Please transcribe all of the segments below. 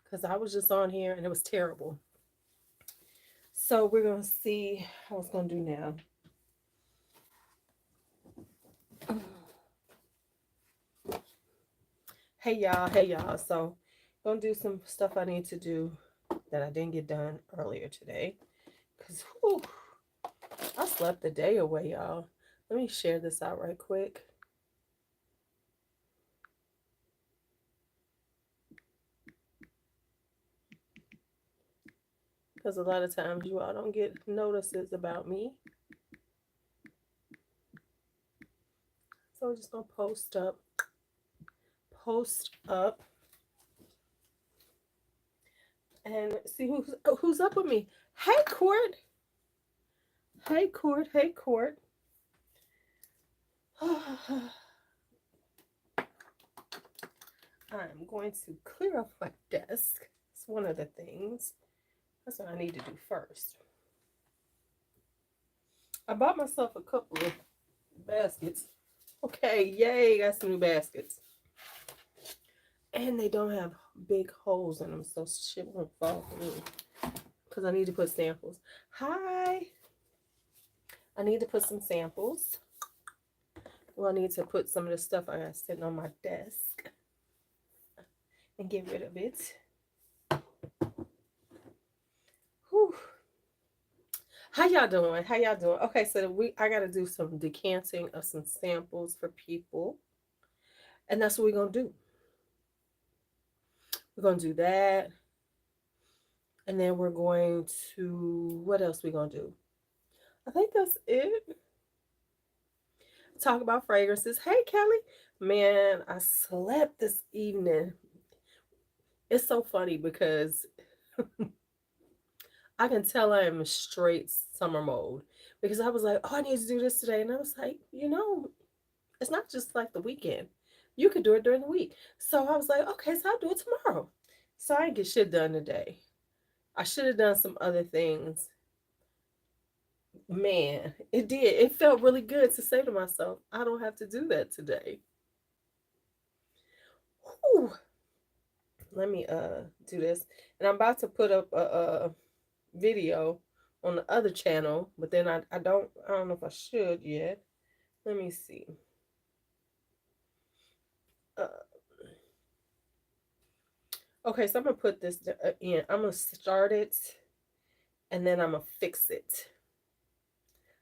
because I was just on here and it was terrible. So we're going to see how it's going to do now. Hey y'all, hey y'all. So gonna do some stuff I need to do that I didn't get done earlier today. Cause whew, I slept the day away, y'all. Let me share this out right quick. Because a lot of times you all don't get notices about me. So we're just gonna post up, and see who's up with me. Hey Court. Hey Court. Hey Court. I'm going to clear up my desk. It's one of the things. That's what I need to do first. I bought myself a couple of baskets. Okay, yay, got some new baskets. And they don't have big holes in them, so shit won't fall through. Because I need to put samples. Hi. I need to put some samples. Well, I need to put some of the stuff I got sitting on my desk and get rid of it. Whew. How y'all doing? How y'all doing? Okay, so I gotta do some decanting of some samples for people. And that's what we're gonna do. We're gonna do that. And then we're going to, what else we gonna do? I think that's it. Talk about fragrances. Hey Kelly. Man, I slept this evening. It's so funny because I can tell I am in straight summer mode. Because I was like, oh, I need to do this today. And I was like, it's not just like the weekend. You could do it during the week. So I was like, okay, so I'll do it tomorrow. So I didn't get shit done today. I should have done some other things. Man, it did. It felt really good to say to myself, I don't have to do that today. Whew. Let me do this. And I'm about to put up a video on the other channel, but then I don't know if I should yet. Let me see. Uh, okay, so I'm gonna put this in. I'm gonna start it and then I'm gonna fix it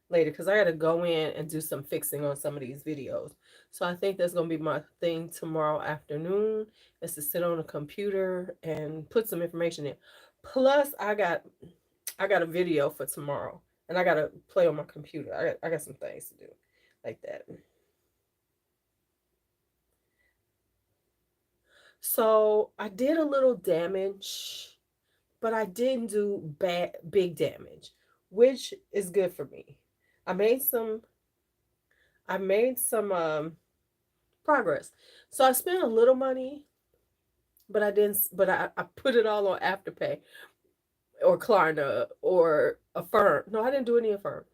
later because I gotta go in and do some fixing on some of these videos. So I think that's gonna be my thing tomorrow afternoon, is to sit on a computer and put some information in. Plus I got a video for tomorrow and I gotta play on my computer. I got some things to do like that. So I did a little damage, but I didn't do big damage, which is good for me. I made some I made some progress. So I spent a little money, but I put it all on Afterpay or Klarna or Affirm. No, I didn't do any Affirm.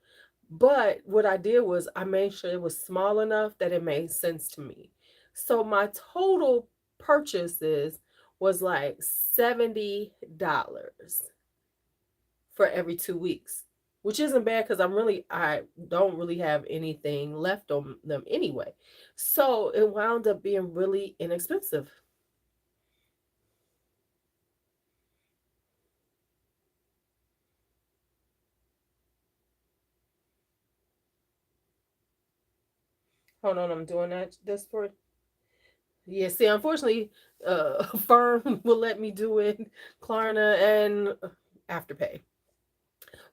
But what I did was I made sure it was small enough that it made sense to me. So my total purchases was like $70 for every 2 weeks, which isn't bad because I don't really have anything left on them anyway. So it wound up being really inexpensive. Hold on, I'm doing this for. Yeah, see, unfortunately, Firm will let me do it, Klarna and Afterpay.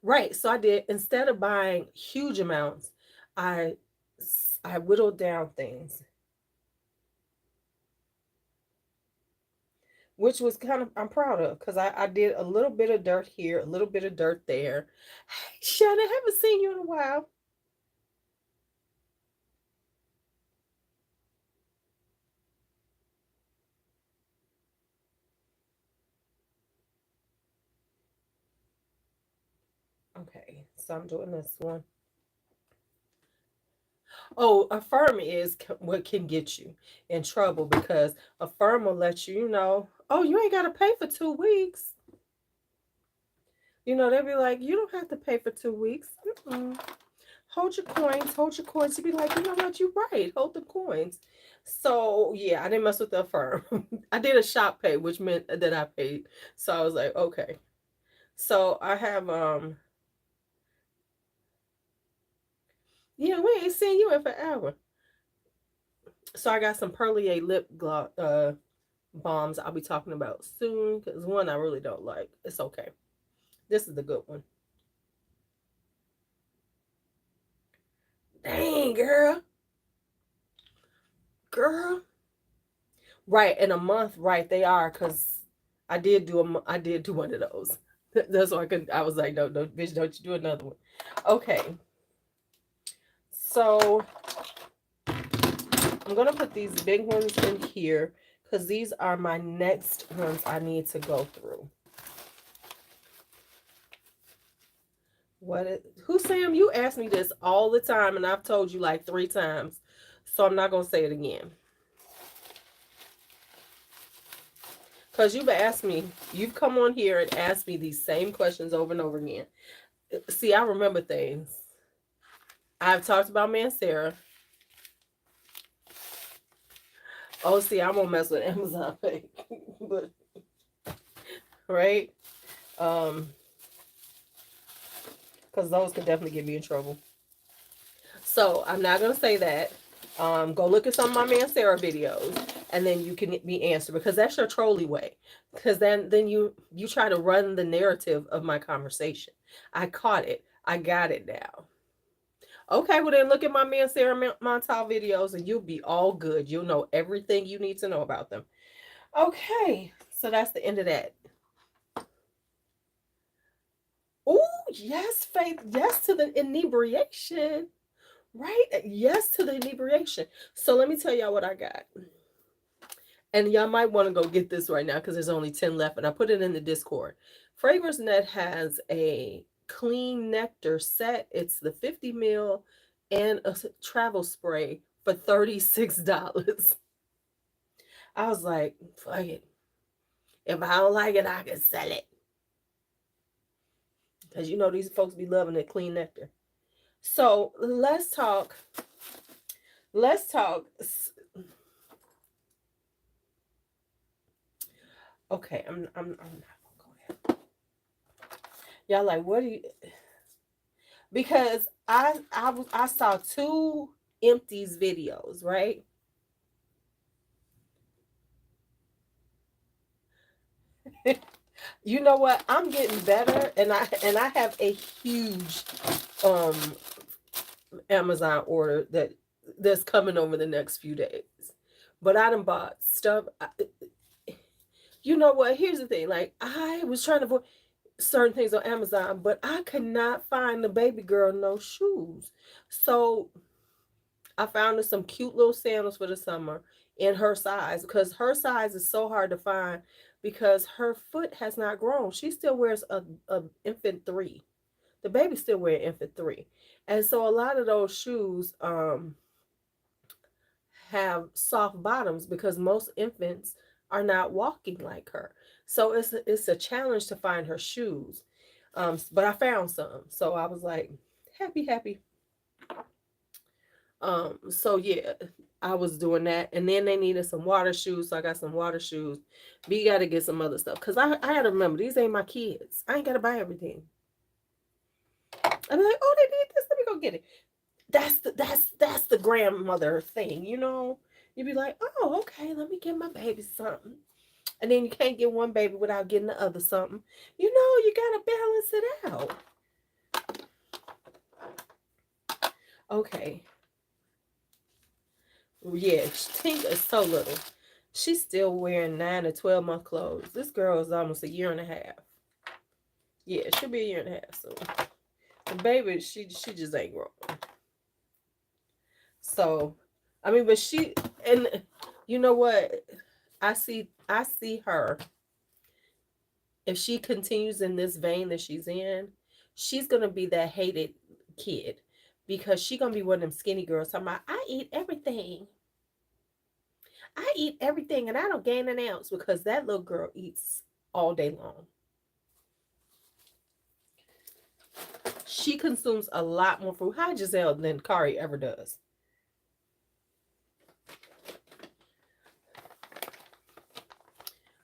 Right. So I did, instead of buying huge amounts, I I whittled down things, which was kind of, I'm proud of, because I did a little bit of dirt here, a little bit of dirt there. Hey, Shannon, haven't seen you in a while. Okay, so I'm doing this one. Oh, Affirm is what can get you in trouble, because Affirm will let you, Oh, you ain't got to pay for 2 weeks. You know, they'll be like, you don't have to pay for 2 weeks. Mm-mm. Hold your coins, hold your coins. You be like, you know what, you're right. Hold the coins. So yeah, I didn't mess with the firm. I did a shop pay, which meant that I paid. So I was like, okay. So I have yeah, we ain't seen you in forever. So I got some Perlier lip gloss balms I'll be talking about soon because one I really don't like. It's okay. This is the good one. Dang, girl. Girl. Right, in a month, right, they are, because I did do one of those. That's why I was like, no, no, bitch, don't you do another one. Okay. So I'm gonna put these big ones in here because these are my next ones I need to go through. Who Sam? You ask me this all the time, and I've told you like 3 times, so I'm not gonna say it again. Cause you've come on here and asked me these same questions over and over again. See, I remember things. I've talked about Mancera. Oh, see, I won't mess with Amazon Pay, but right, um, because those could definitely get me in trouble. So I'm not gonna say that. Go look at some of my Mancera videos, and then you can be answered because that's your trolley way. Because then you try to run the narrative of my conversation. I caught it. I got it now. Okay, well then look at my Mancera Montal videos, and you'll be all good. You'll know everything you need to know about them. Okay, so that's the end of that. Oh, yes, Faith. Yes to the inebriation. Right? Yes to the inebriation. So let me tell y'all what I got. And y'all might want to go get this right now because there's only 10 left. And I put it in the Discord. Fragrance Net has a clean nectar set. It's the 50 mil and a travel spray for $36. I was like, fuck it. If I don't like it, I can sell it. Because you know these folks be loving the clean nectar. So let's talk. Let's talk. Okay, I'm not gonna go there. Y'all like, what do you? Because I saw two empties videos, right? You know what? I'm getting better, and I have a huge um Amazon order that's coming over the next few days. But I done bought stuff. You know what? Here's the thing. Like I was trying to avoid certain things on Amazon, but I could not find the baby girl no shoes. So I found her some cute little sandals for the summer in her size because her size is so hard to find because her foot has not grown. She still wears a infant 3. The baby still wear infant 3. And so a lot of those shoes have soft bottoms because most infants are not walking like her. So it's a challenge to find her shoes. But I found some. So I was like, happy, happy. So yeah, I was doing that. And then they needed some water shoes. So I got some water shoes. But you gotta get some other stuff. Cause I gotta remember these ain't my kids. I ain't gotta buy everything. I'm like, oh, they need this. Let me go get it. That's the grandmother thing, you know. You'd be like, oh, okay, let me get my baby something. And then you can't get one baby without getting the other something. You know, you gotta balance it out. Okay. Yeah, Tinka is so little. She's still wearing 9 to 12 month clothes. This girl is almost a year and a half. Yeah, she'll be a year and a half soon. The baby, she just ain't grown. So, I mean, but she and you know what? I see her. If she continues in this vein that she's in, she's gonna be that hated kid because she gonna be one of them skinny girls talking about I eat everything. I eat everything and I don't gain an ounce because that little girl eats all day long. She consumes a lot more fruit. Hi, Giselle, than Kari ever does.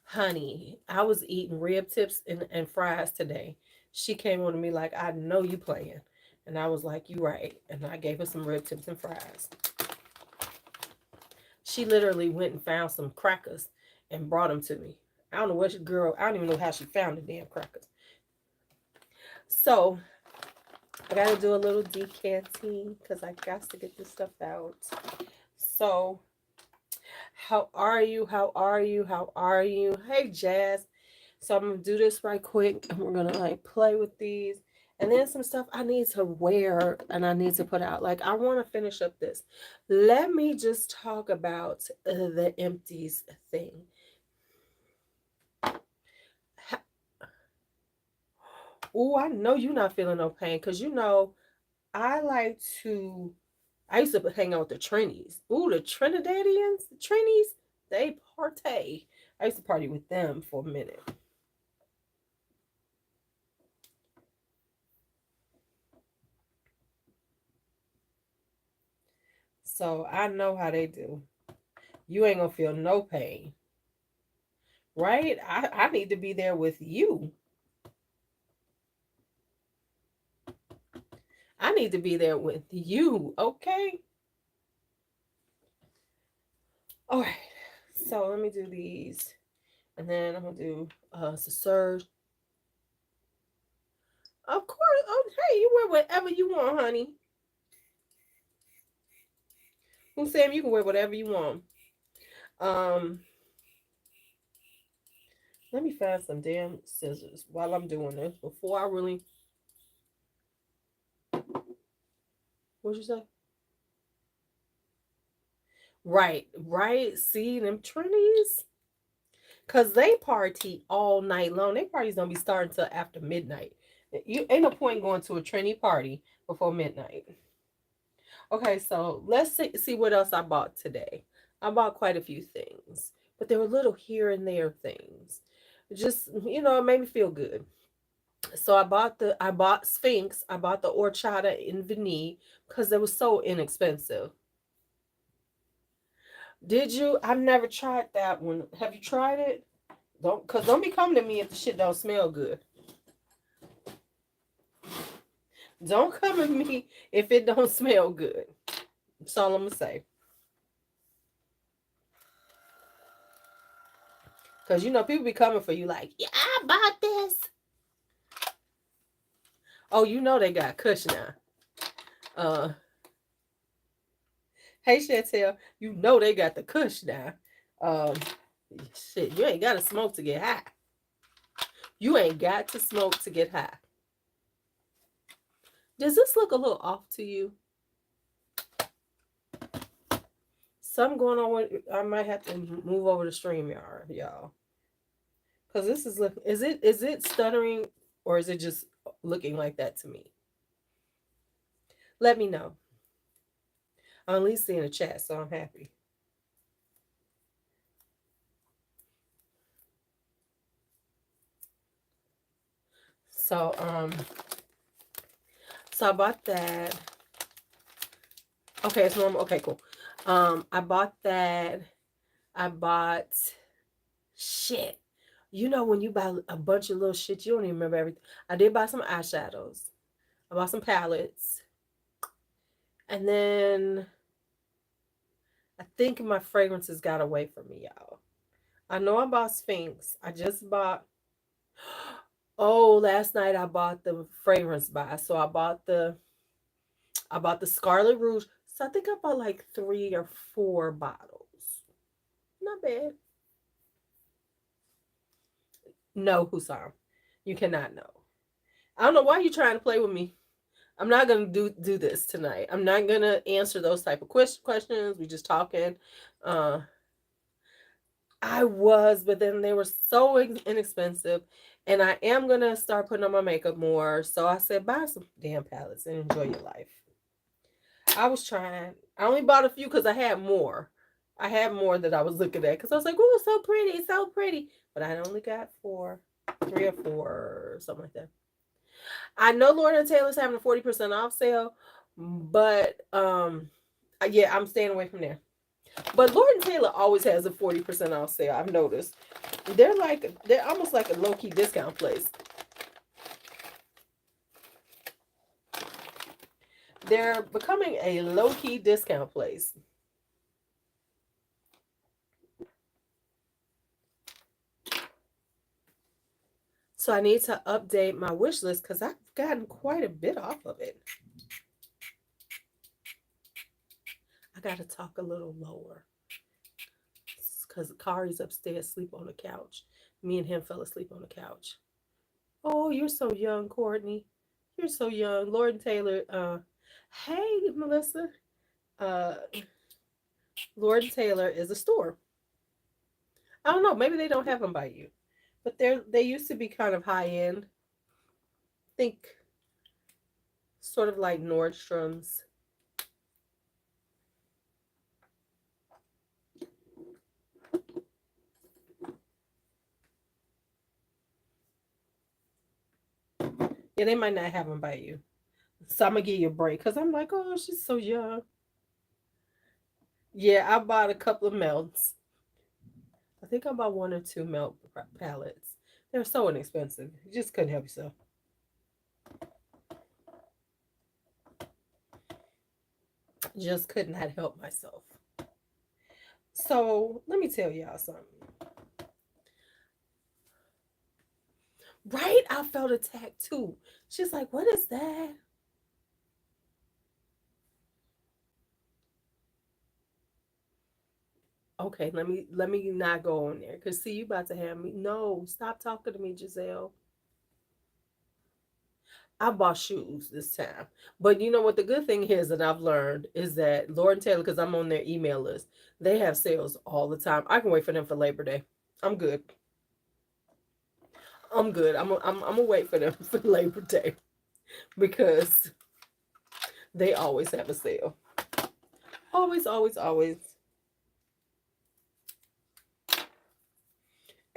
Honey, I was eating rib tips and fries today. She came on to me like, I know you playing. And I was like, you right. And I gave her some rib tips and fries. She literally went and found some crackers and brought them to me. I don't know what girl, I don't even know how she found the damn crackers. So I gotta do a little decanting because I got to get this stuff out. So how are you? How are you? How are you? Hey, Jazz. So I'm gonna do this right quick, and we're gonna like play with these, and then some stuff I need to wear and I need to put out. Like I want to finish up this. Let me just talk about the empties thing. Oh, I know you're not feeling no pain because you know I like to. I used to hang out with the Trinities. Ooh, the Trinidadians, the Trinis, they partay. I used to party with them for a minute. So I know how they do. You ain't gonna feel no pain, right? I need to be there with you. I need to be there with you, okay? All right. So let me do these, and then I'm gonna do surge. Of course. Oh, hey, you wear whatever you want, honey. Who said you can wear whatever you want? Um, Let me find some damn scissors while I'm doing this before I really. What'd you say? Right, right. See them Trinities? Cause they party all night long. Their parties don't be starting till after midnight. You ain't no point going to a Trini party before midnight. Okay, so let's see what else I bought today. I bought quite a few things, but there were little here and there things. Just it made me feel good. So I bought Sphinx. I bought the horchata in vanille because it was so inexpensive. Did you? I've never tried that one. Have you tried it? Don't be coming to me if the shit don't smell good. Don't come at me if it don't smell good. That's all I'm gonna say. Cause people be coming for you like, yeah, I bought this. Oh, they got Kush now. Uh, hey Chantel, they got the Kush now. Um, Shit, you ain't gotta smoke to get high. You ain't got to smoke to get high. Does this look a little off to you? Something going on with I might have to move over to StreamYard, y'all. Cause this is look is it stuttering or is it just looking like that to me? Let me know. I'm at least seeing a chat, so I'm happy. So so I bought that. Okay, it's normal. Okay, cool. I bought that. I bought shit. When you buy a bunch of little shit, you don't even remember everything. I did buy some eyeshadows. I bought some palettes. And then I think my fragrances got away from me, y'all. I know I bought Sphinx. I just bought. Oh, last night I bought the fragrance buy. So I bought the Scarlet Rouge. So I think I bought like 3 or 4 bottles. Not bad. No, Hussam. You cannot know. I don't know why you're trying to play with me. I'm not gonna do this tonight. I'm not gonna answer those type of questions. We just talking. Uh, I was, but then they were so inexpensive, and I am gonna start putting on my makeup more. So I said, buy some damn palettes and enjoy your life. I was trying. I only bought a few because I had more. I had more that I was looking at because I was like, "Oh, so pretty, so pretty," but I only got four, 3 or 4, something like that. I know Lord and Taylor's having a 40% off sale, but yeah, I'm staying away from there. But Lord and Taylor always has a 40% off sale. I've noticed. They're almost like a low key discount place. They're becoming a low key discount place. So I need to update my wish list because I've gotten quite a bit off of it. I got to talk a little lower because Kari's upstairs asleep on the couch. Me and him fell asleep on the couch. Oh, you're so young, Courtney. You're so young. Lord and Taylor, hey, Melissa. Uh, Lord and Taylor is a store. I don't know. Maybe they don't have them by you, but they used to be kind of high end. Think sort of like Nordstrom's. Yeah, they might not have them by you. So I'm gonna give you a break because I'm like, oh, she's so young. Yeah, I bought a couple of melts. I think I bought 1 or 2 melt palettes. They're so inexpensive. You just couldn't help yourself. Just could not help myself. So let me tell y'all something. Right? I felt attacked too. She's like, what is that? Okay, let me not go on there. Cause see you about to have me. No, stop talking to me, Giselle. I bought shoes this time. But you know what the good thing is that I've learned is that Lord and Taylor, because I'm on their email list, they have sales all the time. I can wait for them for Labor Day. I'm good. I'm good. I'm gonna wait for them for Labor Day because they always have a sale. Always, always, always.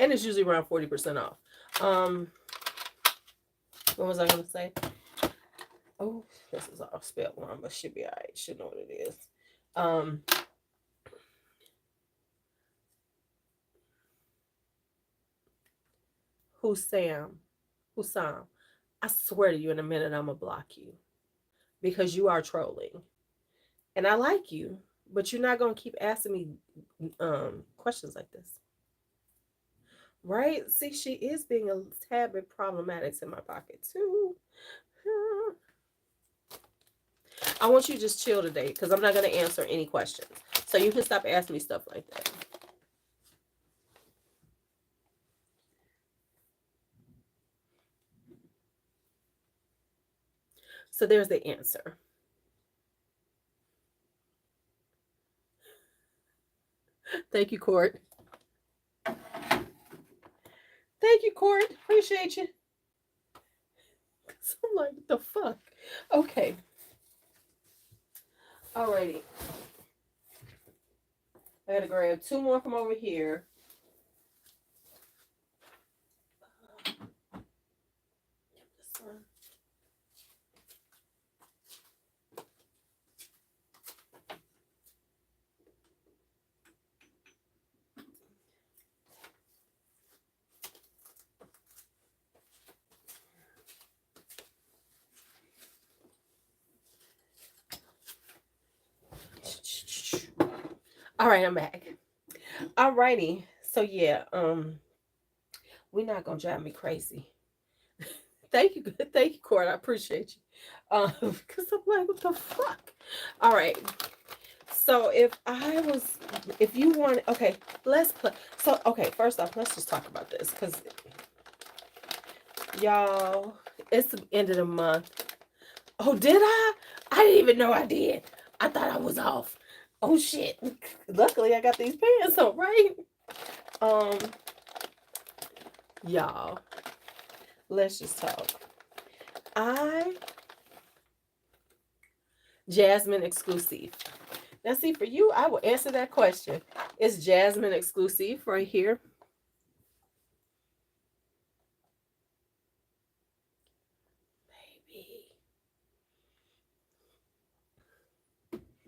And it's usually around 40% off. Um, what was I gonna say? Oh, this is all spelled wrong, but should be alright. Should know what it is. Um, Sam? Sam? I swear to you, in a minute, I'm gonna block you because you are trolling, and I like you, but you're not gonna keep asking me questions like this, right? See, she is being a tad bit problematic in my pocket too. I want you to just chill today because I'm not gonna answer any questions, so you can stop asking me stuff like that. So there's the answer. Thank you, Court. Thank you, Court. Appreciate you. So I'm like, what the fuck? Okay. Alrighty. I gotta grab 2 more from over here. This one. All right, I'm back. Alrighty. So yeah, we're not gonna drive me crazy. Thank you, thank you, Court. I appreciate you. Because I'm like, what the fuck? All right. So if you want, okay, let's play. So okay, first off, let's just talk about this because y'all, it's the end of the month. Oh, did I? I didn't even know I did. I thought I was off. Oh shit. Luckily I got these pants on, right? Um, y'all, let's just talk. I Jasmine exclusive. Now see for you, I will answer that question. It's Jasmine exclusive right here.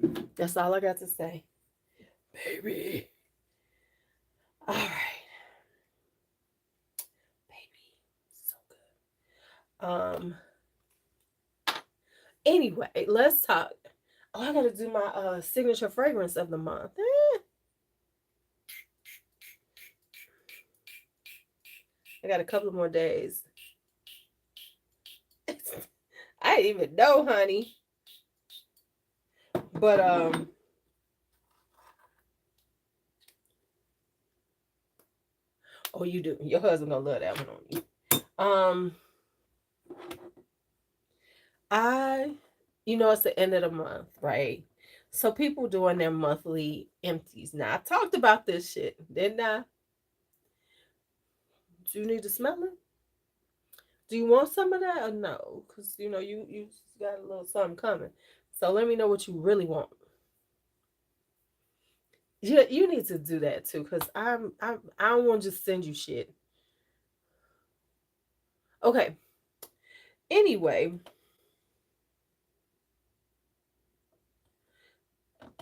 Baby. That's all I got to say. Baby. All right. Baby. So good. Anyway, let's talk. Oh, I gotta do my signature fragrance of the month. I got a couple more days. I didn't even know, honey. But oh, you do. Your husband gonna love that one on you. I, it's the end of the month, right? So people doing their monthly empties. Now I talked about this shit, didn't I? Do you need to smell it? Do you want some of that or no? Because you got a little something coming. So let me know what you really want. You need to do that too, because I don't want to just send you shit. Okay. Anyway,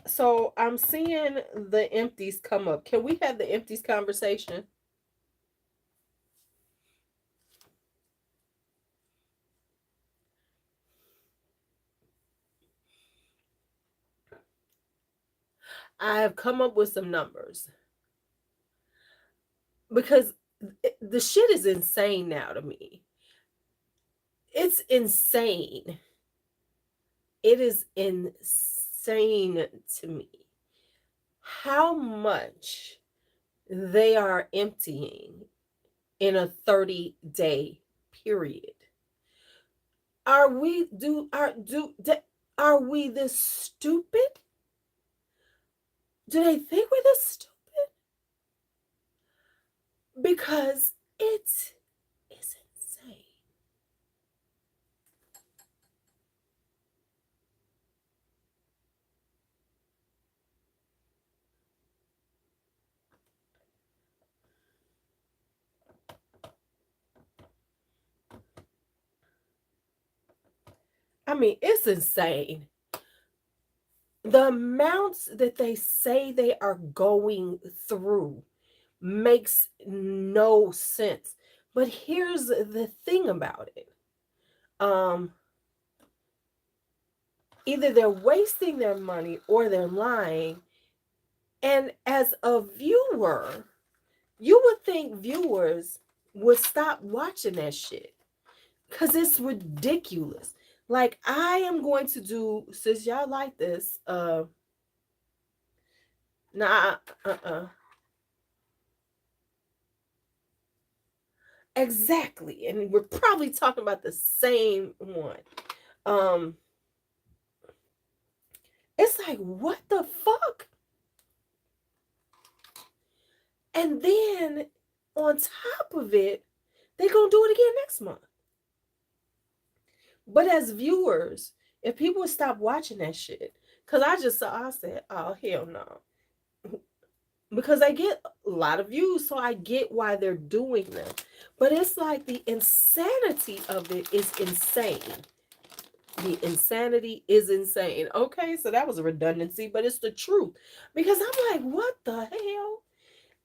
so I'm seeing the empties come up. Can we have the empties conversation? I have come up with some numbers because the shit is insane now to me. It's insane. It is insane to me how much they are emptying in a 30-day period. Are we are we this stupid? Do they think we're this stupid? Because it is insane. I mean, it's insane. The amounts that they say they are going through makes no sense. But here's the thing about it. Um Either they're wasting their money or they're lying. And as a viewer, you would think viewers would stop watching that shit because it's ridiculous. Like, I am going to do, since y'all like this, nah, exactly. And we're probably talking about the same one. Um, it's like, what the fuck? And then on top of it, they're gonna do it again next month. But as viewers, if people would stop watching that shit, because I said, oh, hell no. Because I get a lot of views, so I get why they're doing them. But it's like the insanity of it is insane. The insanity is insane. Okay, so that was a redundancy, but it's the truth. Because I'm like, what the hell?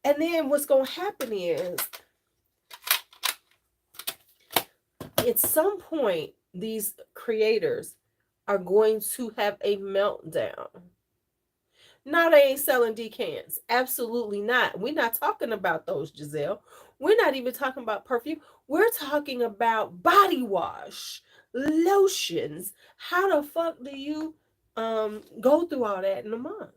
And then what's going to happen is, at some point, these creators are going to have a meltdown. No, they ain't selling decants. Absolutely not. We're not talking about those, Giselle. We're not even talking about perfume. We're talking about body wash, lotions. How the fuck do you go through all that in a month?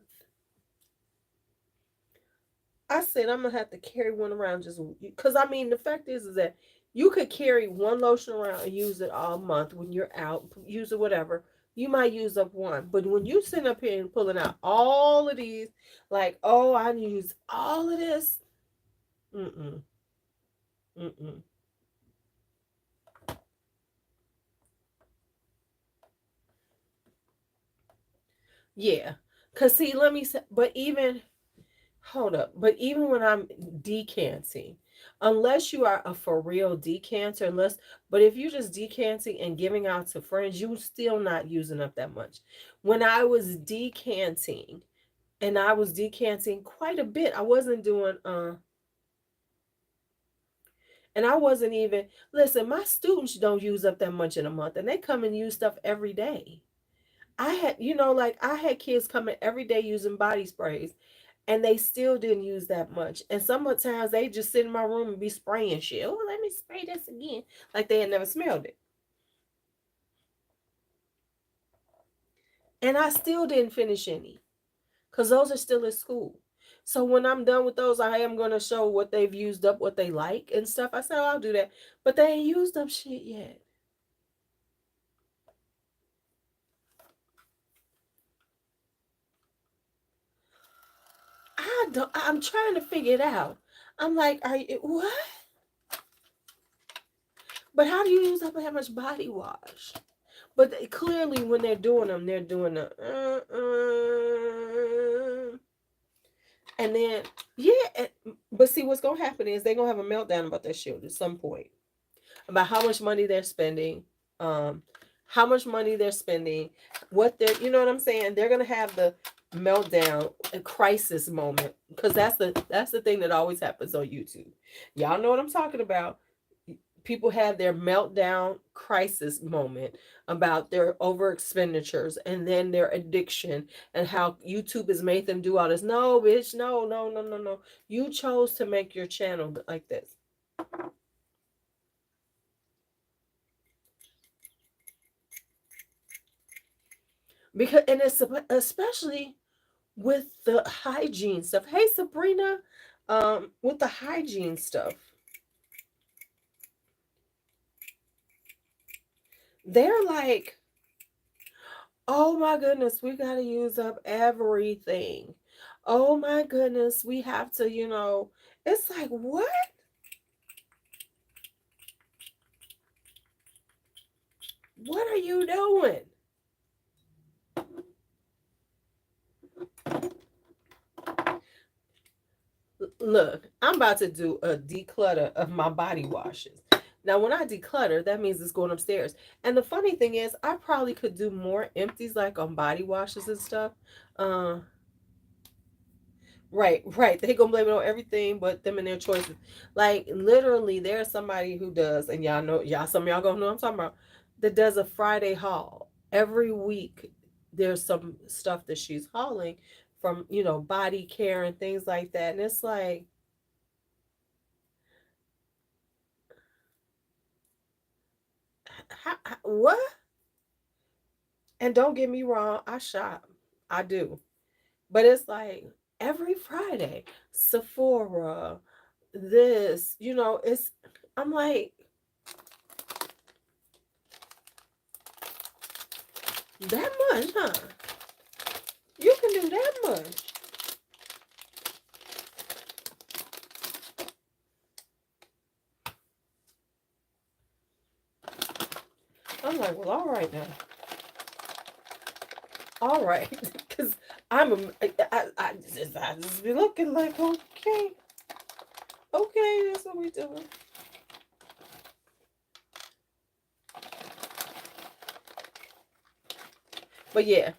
I said I'm gonna have to carry one around just because I mean the fact is that you could carry one lotion around and use it all month when you're out, use it whatever. You might use up one, but when you sit up here and pulling out all of these, like, oh, I use all of this. Mm-mm. Mm-mm. Yeah. Cause see, let me say, but even hold up. But even when I'm decanting, unless you are a for real decanter, but if you're just decanting and giving out to friends, you still not using up that much. When I was decanting, and I was decanting quite a bit, I wasn't doing and I wasn't even, listen, my students don't use up that much in a month, and they come and use stuff every day. I had, like I had kids coming every day using body sprays, and they still didn't use that much. And sometimes they just sit in my room and be spraying shit. Oh, let me spray this again, like they had never smelled it. And I still didn't finish any, because those are still at school. So when I'm done with those, I am going to show what they've used up, what they like and stuff. I said, oh, I'll do that. But they ain't used up shit yet. I'm trying to figure it out. I'm like, are you what? But how do you use up that much body wash? But clearly, when they're doing them, they're doing the and then yeah. But see, what's gonna happen is they're gonna have a meltdown about that shit at some point, about how much money they're spending, um, how much money they're spending, what they're, you know what I'm saying? They're gonna have the meltdown, a crisis moment, because that's the thing that always happens on YouTube. Y'all know what I'm talking about. People have their meltdown crisis moment about their over expenditures and then their addiction and how YouTube has made them do all this. No, bitch, no, no, no, no, no. You chose to make your channel like this. Because, and it's especially with the hygiene stuff. Hey, Sabrina, with the hygiene stuff, they're like, oh my goodness, we got to use up everything. Oh my goodness, we have to, it's like, what? What are you doing? Look, I'm about to do a declutter of my body washes. Now, when I declutter, that means it's going upstairs. And the funny thing is, I probably could do more empties like on body washes and stuff. Uh, right, right. They gonna blame it on everything but them and their choices. Like literally, there's somebody who does, and y'all know, some of y'all gonna know what I'm talking about, that does a Friday haul every week. There's some stuff that she's hauling from, body care and things like that, and it's like, what? And don't get me wrong, I shop. I do. But it's like every Friday, Sephora, this, I'm like, that much, huh? You can do that much. I'm like, well, all right now. All right. Because I just be looking like, okay. Okay, that's what we doing. But yeah.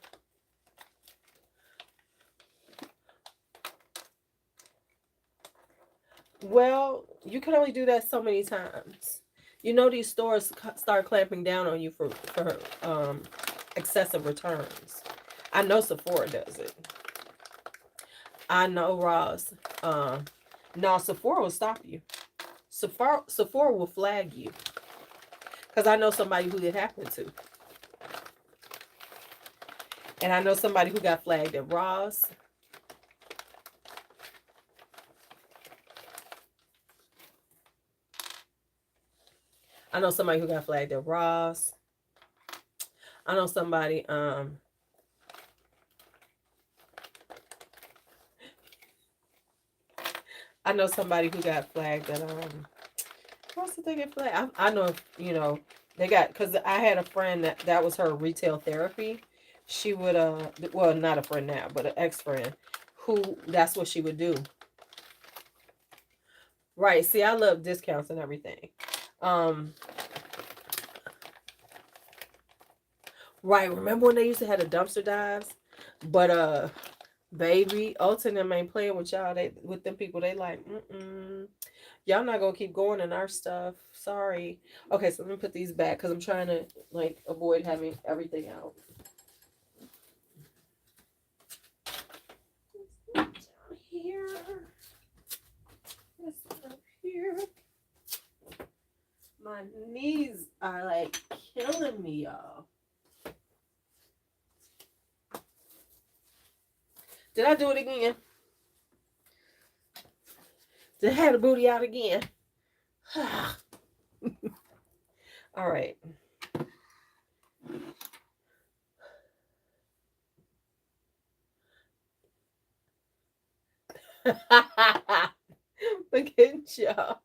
Well, you can only do that so many times. These stores start clamping down on you for excessive returns. I know Sephora does it. I know Ross. No, Sephora will stop you. Sephora will flag you, because I know somebody who it happened to, and I know somebody who got flagged at Ross. I know somebody who got flagged at Ross. I know somebody. I know somebody who got flagged at what's the thing get flagged? I know, they got, because I had a friend that was her retail therapy. She would well, not a friend now, but an ex friend who that's what she would do. Right. See, I love discounts and everything. Um, right. Remember when they used to have the dumpster dives? But baby, Ulta and them ain't playing with y'all. They with them people, they like, y'all not gonna keep going in our stuff. Sorry. Okay, so let me put these back because I'm trying to like avoid having everything out. Down here. This up here. My knees are like killing me, y'all. Did I do it again? Did I have the booty out again? All right. Look at y'all.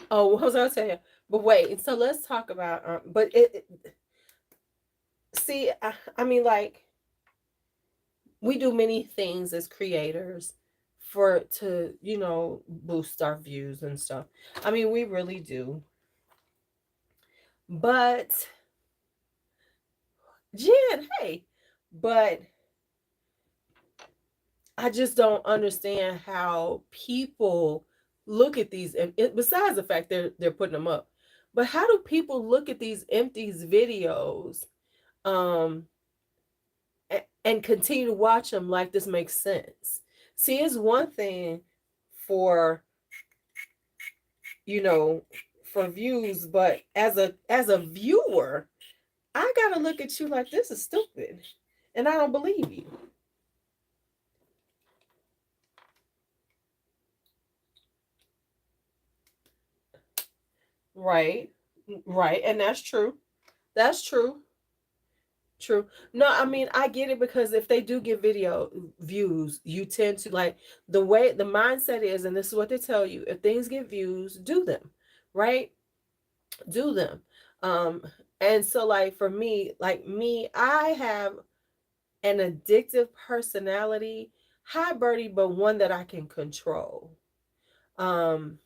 Oh, what was I saying? But wait, so let's talk about but see, I mean, like, we do many things as creators for to, boost our views and stuff. I mean, we really do. But Jen, hey, but I just don't understand how people look at these, and besides the fact they're putting them up, but how do people look at these empty videos, um, and continue to watch them like this makes sense? See, it's one thing for you know for views, but as a viewer, I gotta look at you like this is stupid, and I don't believe you. Right, right, and that's true. That's true. True. No, I mean, I get it because if they do get video views, you tend to like the way the mindset is, and this is what they tell you: if things get views, do them, right? Do them. Um, and so like for me, I have an addictive personality. Hi, Birdie, but one that I can control. Um,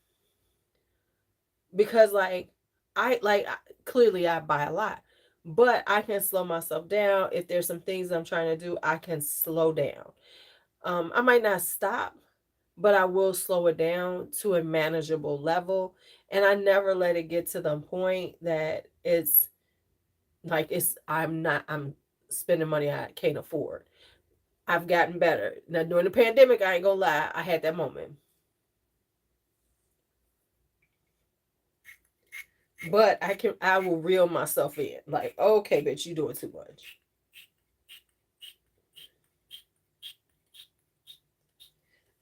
because clearly I buy a lot, but I can slow myself down. If there's some things I'm trying to do, I can slow down. I might not stop, but I will slow it down to a manageable level, and I never let it get to the point that I'm spending money I can't afford. I've gotten better. Now during the pandemic, I ain't gonna lie, I had that moment. But I will reel myself in. Like, okay, bitch, you doing too much.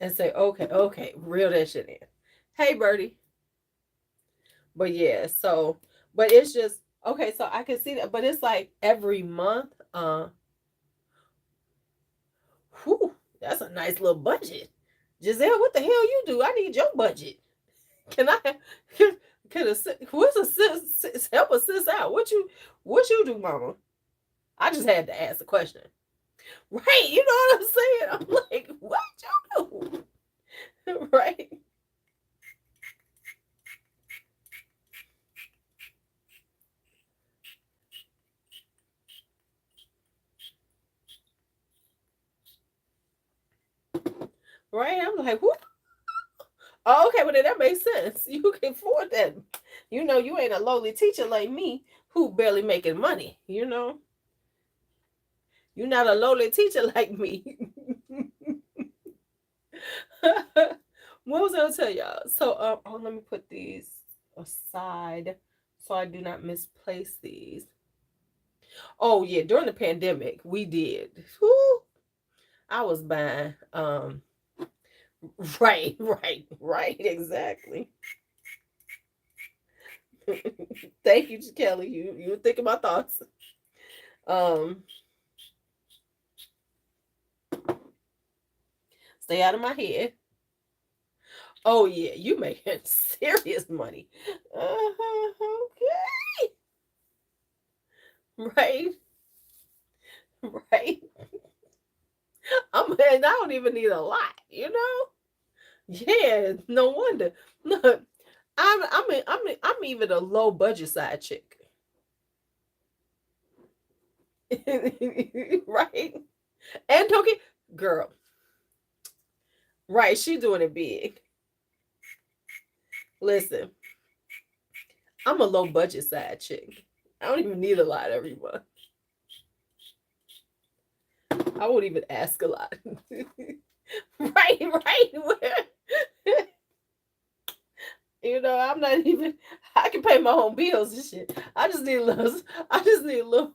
And say, okay, okay, reel that shit in. Hey, Birdie. But yeah, but it's just okay, so I can see that, but it's like every month, whew, that's a nice little budget. Giselle, what the hell you do? I need your budget. Can I can a what's a sis help a sis out? What you do, mama? I just had to ask the question. Right, you know what I'm saying? I'm like, what you do? Right. Right. I'm like, whoop. Oh, okay, well then that makes sense. You can afford that. You ain't a lowly teacher like me who barely making money. You're not a lowly teacher like me. What was I gonna tell y'all? So let me put these aside so I do not misplace these. Oh yeah, during the pandemic, we did. Whew, I was buying. Right, right, right, exactly. Thank you, Kelly. You were thinking my thoughts. Um, Stay out of my head. Oh yeah, you making serious money. Okay. Right. Right. And I don't even need a lot, you know? Yeah, no wonder. Look, I'm even a low budget side chick. Right? And don't get girl. Right, she doing it big. Listen, I'm a low budget side chick. I don't even need a lot every month. I won't even ask a lot. Right, right. You know, I'm not even. I can pay my own bills and shit. I just need a little. I just need a little.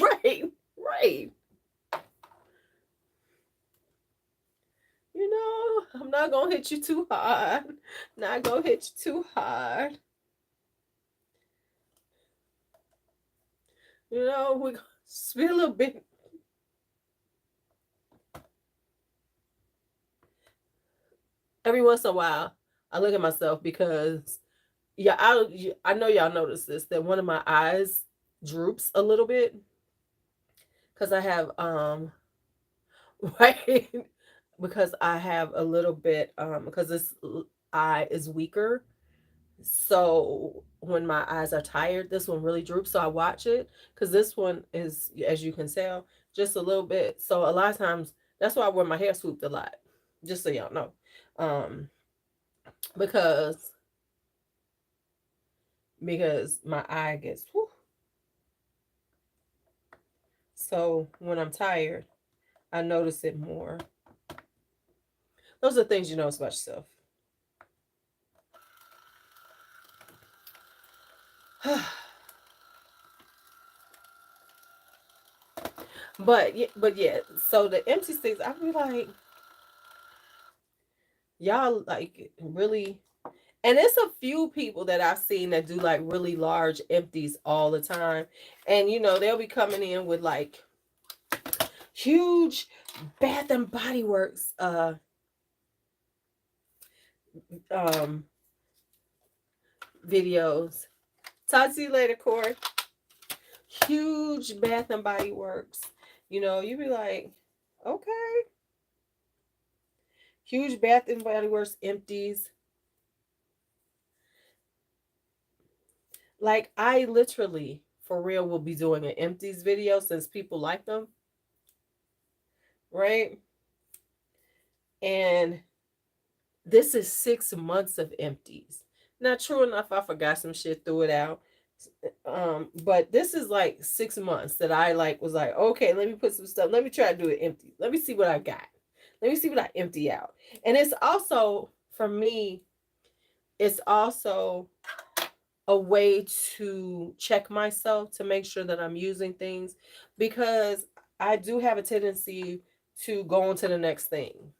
Right, right. You know, I'm not gonna hit you too hard. Not gonna hit you too hard. You know, we gonna spend a little bit. Every once in a while, I look at myself because yeah, I know y'all noticed this that one of my eyes droops a little bit because I have right because I have a little bit because this eye is weaker. So when my eyes are tired, this one really droops. So I watch it because this one is, as you can tell, just a little bit. So a lot of times that's why I wear my hair swooped a lot, just so y'all know, um, because my eye gets. Whew. So when I'm tired, I notice it more. Those are things you notice about yourself. But yeah. So the empty sticks, I be like, y'all like really, and it's a few people that I've seen that do like really large empties all the time, and you know they'll be coming in with like huge Bath and Body Works um videos. Talk to you later, Corey. Huge Bath and Body Works. You know, you be like, okay, huge Bath and Body Works empties. Like I literally, for real, will be doing an empties video since people like them, right? And this is 6 months of empties. Now, true enough, I forgot some shit, threw it out. But this is like 6 months that I like was like, okay, let me put some stuff. Let me try to do it empty. Let me see what I got. Let me see what I empty out. And it's also for me, it's also a way to check myself to make sure that I'm using things because I do have a tendency to go on to the next thing.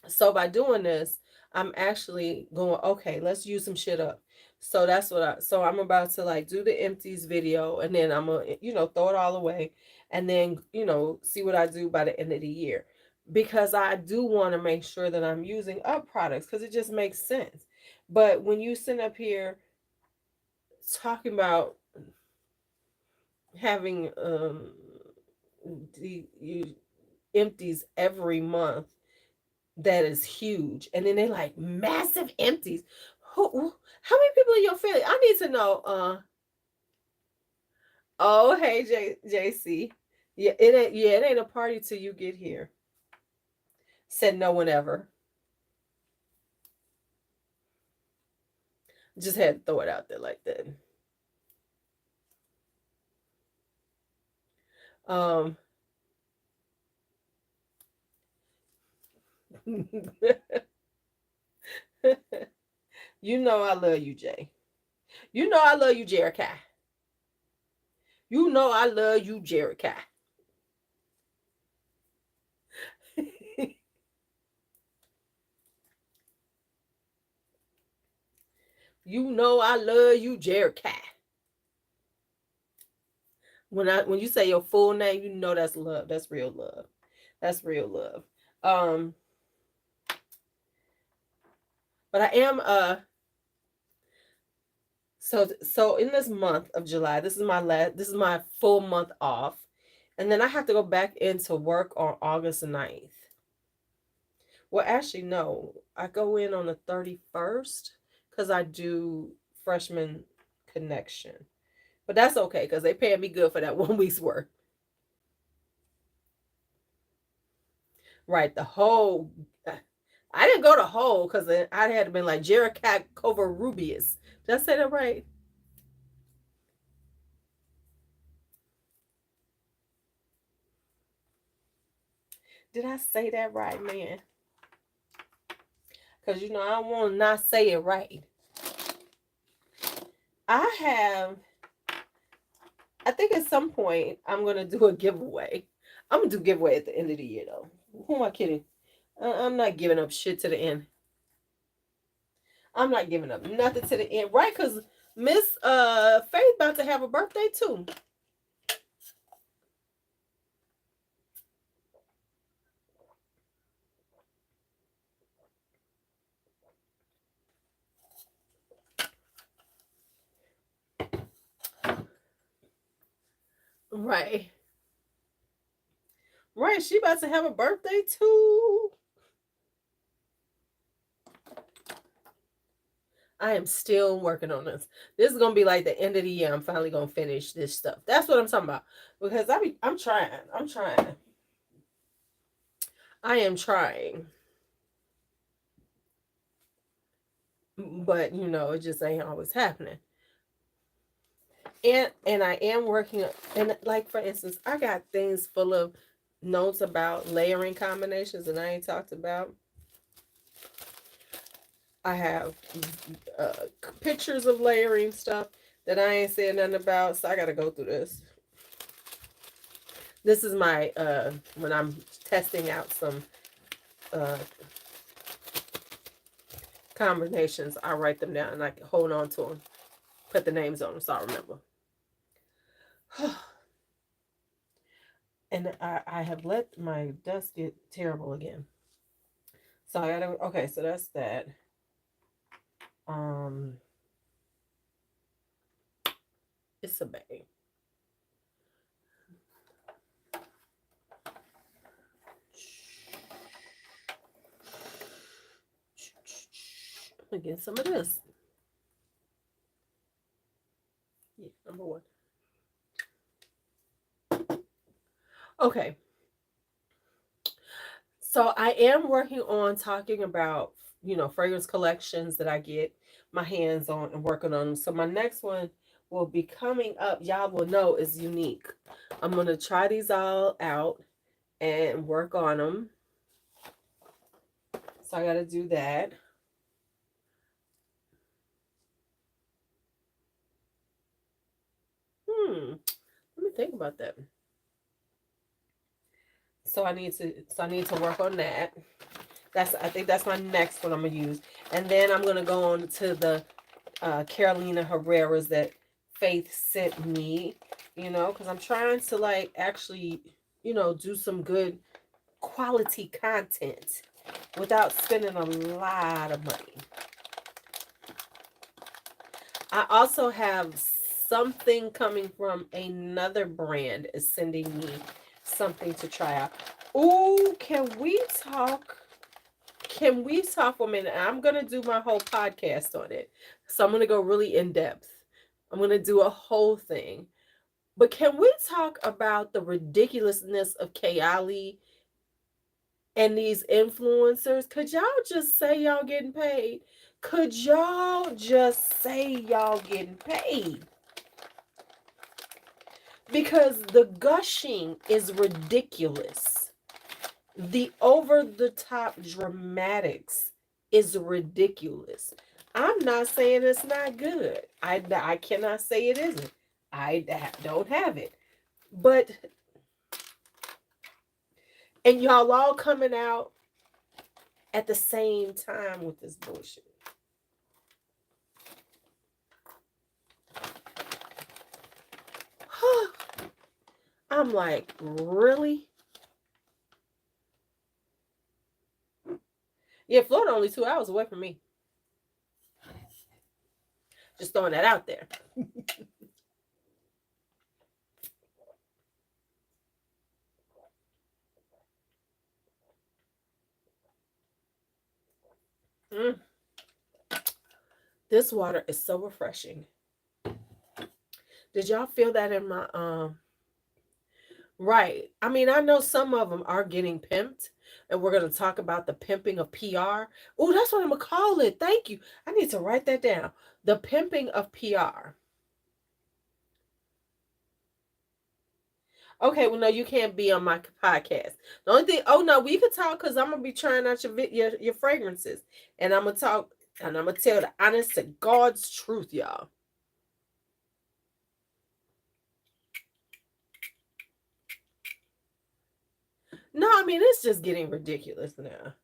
So by doing this, I'm actually going, okay, let's use some shit up. So that's what so I'm about to like do the empties video and then I'm gonna, throw it all away and then, see what I do by the end of the year. Because I do want to make sure that I'm using up products because it just makes sense. But when you sit up here talking about having the you empties every month that is huge and then they like massive empties how many people in your family I need to know oh hey JC it ain't a party till you get here said no one ever just had to throw it out there like that um you know I love you Jay you know I love you Jericho you know I love you Jericho you know I love you Jericho when you say your full name, you know that's love. That's real love. That's real love. Um, But I am so in this month of July, this is my full month off. And then I have to go back into work on August 9th. Well, actually, no. I go in on the 31st because I do freshman connection. But that's okay because they paying me good for that 1 week's work. Right, the whole. I didn't go to whole because I had been like Jericat Covarrubias. Did I say that right? Did I say that right, man? Because I don't want to not say it right. I have. I think at some point I'm gonna do a giveaway. I'm gonna do giveaway at the end of the year though. Who am I kidding? I'm not giving up shit to the end. I'm not giving up nothing to the end, right? Because Miss Faith about to have a birthday too. Right. Right. She about to have a birthday too. I am still working on this. This is gonna be like the end of the year. I'm finally gonna finish this stuff. That's what I'm talking about. Because I'm trying. I'm trying. I am trying. But it just ain't always happening. And I am working and like for instance, I got things full of notes about layering combinations and I ain't talked about. I have uh, pictures of layering stuff that I ain't said nothing about, so I got to go through this. This is my when I'm testing out some uh, combinations. I write them down and I can hold on to them, put the names on them so I remember. And I have let my desk get terrible again. So I gotta okay, so that's that. Um it's a bang. I'm gonna get some of this. Yeah, number one. Okay. So I am working on talking about, fragrance collections that I get my hands on and working on them. So my next one will be coming up. Y'all will know is unique. I'm going to try these all out and work on them. So I got to do that. Let me think about that. So I need to work on that. I think that's my next one I'm gonna use, and then I'm gonna go on to the Carolina Herrera's that Faith sent me. Because I'm trying to like actually, do some good quality content without spending a lot of money. I also have something coming from another brand is sending me something to try out. Ooh, can we talk for a minute? I'm going to do my whole podcast on it. So I'm going to go really in depth. I'm going to do a whole thing. But can we talk about the ridiculousness of Kayali and these influencers? Could y'all just say y'all getting paid? Could y'all just say y'all getting paid? Because the gushing is ridiculous. The over the top dramatics is ridiculous. I'm not saying it's not good. I cannot say it isn't. I don't have it. But, and y'all all coming out at the same time with this bullshit. I'm like, really? Yeah, Florida only 2 hours away from me. just throwing that out there. Mm, this water is so refreshing. Did y'all feel that in my right. I mean, I know some of them are getting pimped, and we're going to talk about the pimping of PR. Oh, that's what I'm going to call it. Thank you. I need to write that down. The pimping of PR. Okay, well, no, you can't be on my podcast. The only thing, oh no, we could talk because I'm gonna be trying out your fragrances, and I'm gonna talk, and I'm gonna tell the honest to God's truth, y'all. No, I mean it's just getting ridiculous now.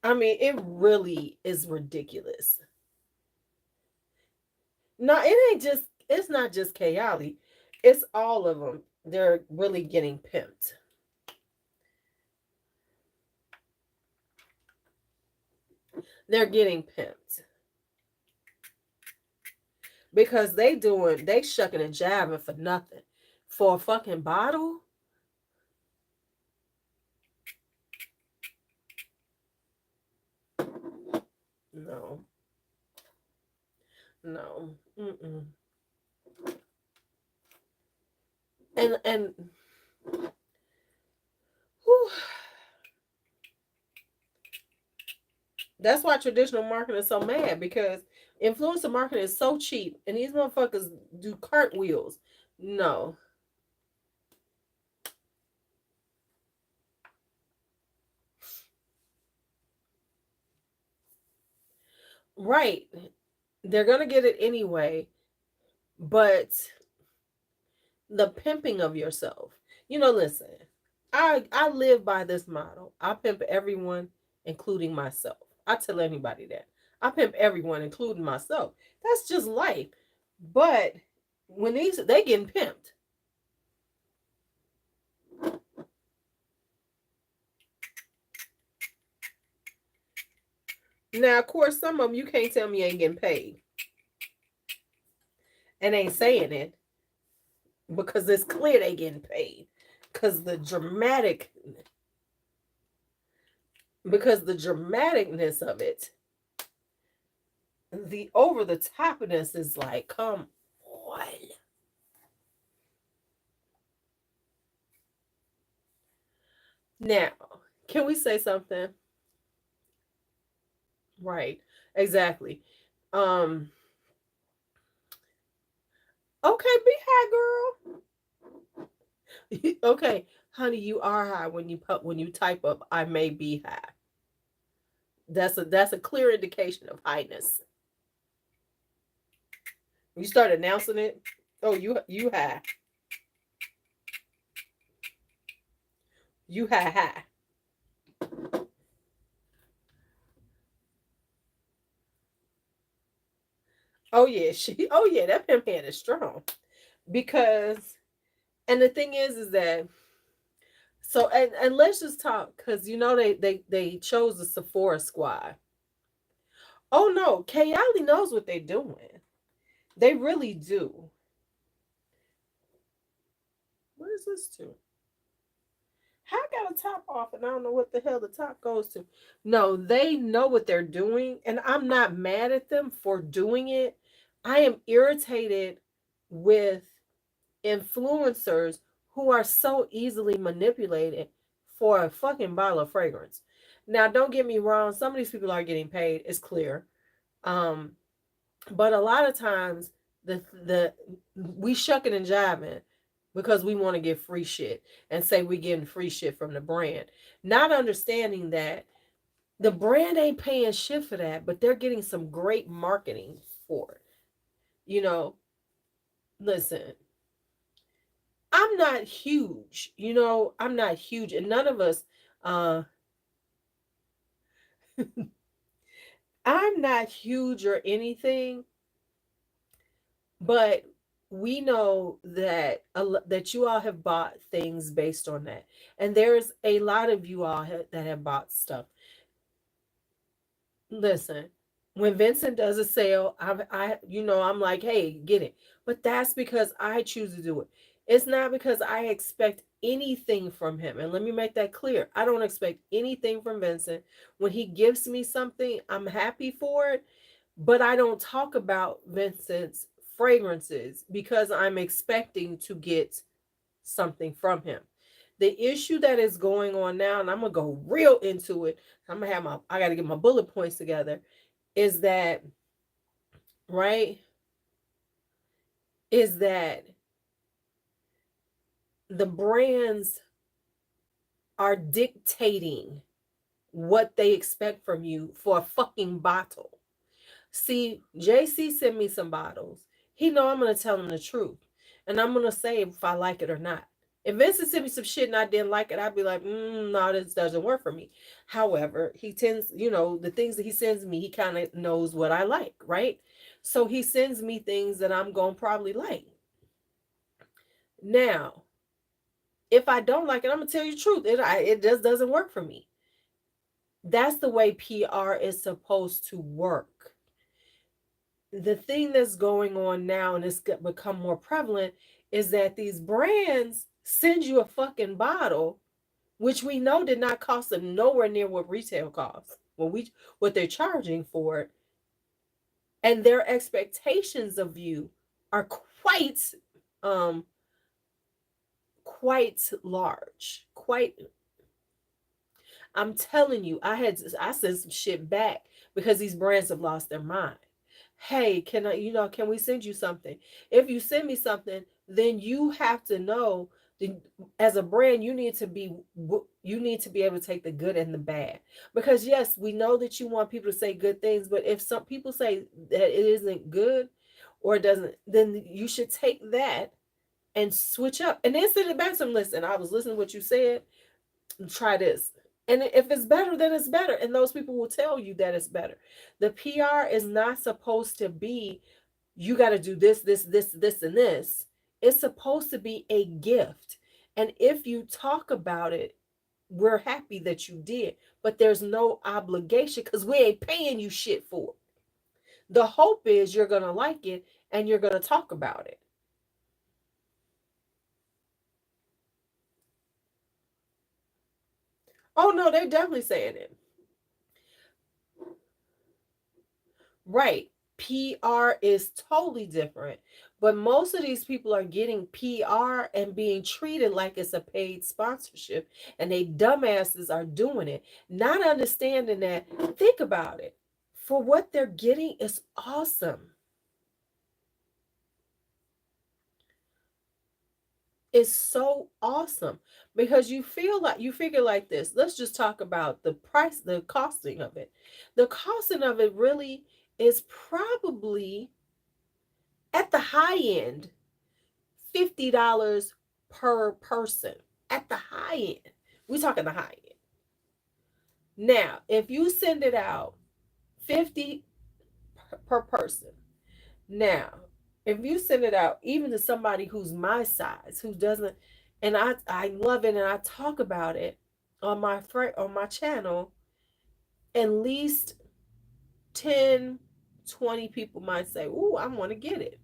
I mean, it really is ridiculous. No, it ain't just. It's not just Kayali. It's all of them. They're really getting pimped. They're getting pimped because they shucking and jabbing for nothing, for a fucking bottle. No, no, mm-mm. And whew, that's why traditional marketing is so mad because influencer marketing is so cheap, and these motherfuckers do cartwheels. No, right? They're gonna get it anyway, but the pimping of yourself. Listen, I live by this model. I pimp everyone, including myself. I tell anybody that. I pimp everyone, including myself. That's just life. But when they getting pimped. Now, of course, some of them you can't tell me ain't getting paid and ain't saying it because it's clear they getting paid. Because the dramaticness of it, the over the topness is like, come on. Now, can we say something? Right. Exactly. Um, okay, be high, girl. Okay, honey, you are high when you type up I may be high. That's a clear indication of highness. You start announcing it. Oh, you high. You high high. Oh yeah, oh yeah, that pimp hand is strong. Because and the thing is that so and let's just talk because they chose the Sephora squad. Oh no, Kayali knows what they're doing. They really do. What is this to? How I got a top off and I don't know what the hell the top goes to. No, they know what they're doing, and I'm not mad at them for doing it. I am irritated with influencers who are so easily manipulated for a fucking bottle of fragrance. Now, don't get me wrong, some of these people are getting paid, it's clear. Um, but a lot of times the we shucking and jiving because we want to get free shit and say we getting free shit from the brand, not understanding that the brand ain't paying shit for that, but they're getting some great marketing for it. You know, listen, I'm not huge. I'm not huge, and none of us. Uh, I'm not huge or anything, but we know that that you all have bought things based on that, and there's a lot of you all that have bought stuff Listen, when Vincent does a sale, I'm like, hey, get it. But that's because I choose to do it. It's not because I expect anything from him. And let me make that clear. I don't expect anything from Vincent. When he gives me something, I'm happy for it. But I don't talk about Vincent's fragrances because I'm expecting to get something from him. The issue that is going on now, and I'm gonna go real into it. I gotta get my bullet points together. Is that right? Is that the brands are dictating what they expect from you for a fucking bottle. See, JC sent me some bottles. He know I'm gonna tell him the truth, and I'm gonna say if I like it or not. If Vincent sent me some shit and I didn't like it, I'd be like, no, this doesn't work for me. However, he tends, the things that he sends me, he kind of knows what I like, right? So he sends me things that I'm gonna probably like. Now, if I don't like it, I'm gonna tell you the truth. It just doesn't work for me. That's the way PR is supposed to work. The thing that's going on now and it's become more prevalent is that these brands send you a fucking bottle, which we know did not cost them nowhere near what retail costs, what they're charging for it, and their expectations of you are um quite large, quite. I'm telling you, I sent some shit back because these brands have lost their mind. Hey, can we send you something? If you send me something, then you have to know that as a brand, you need to be able to take the good and the bad. Because yes, we know that you want people to say good things, but if some people say that it isn't good or it doesn't, then you should take that and switch up and then send it back to them. Listen, I was listening to what you said, try this. And if it's better, then it's better. And those people will tell you that it's better. The PR is not supposed to be, you got to do this, and this. It's supposed to be a gift. And if you talk about it, we're happy that you did. But there's no obligation because we ain't paying you shit for it. The hope is you're going to like it and you're going to talk about it. Oh, no, they're definitely saying it. Right. PR is totally different. But most of these people are getting PR and being treated like it's a paid sponsorship, and they dumbasses are doing it, not understanding that. Think about it. For what they're getting is awesome. It's so awesome because you figure like this. Let's just talk about the price, the costing of it. The costing of it really is probably at the high end $50 per person. At the high end. We're talking the high end. Now, if you send it out 50 per person. Now, if you send it out even to somebody who's my size, who doesn't, and I love it and I talk about it on my channel, at least 10, 20 people might say, "Ooh, I want to get it."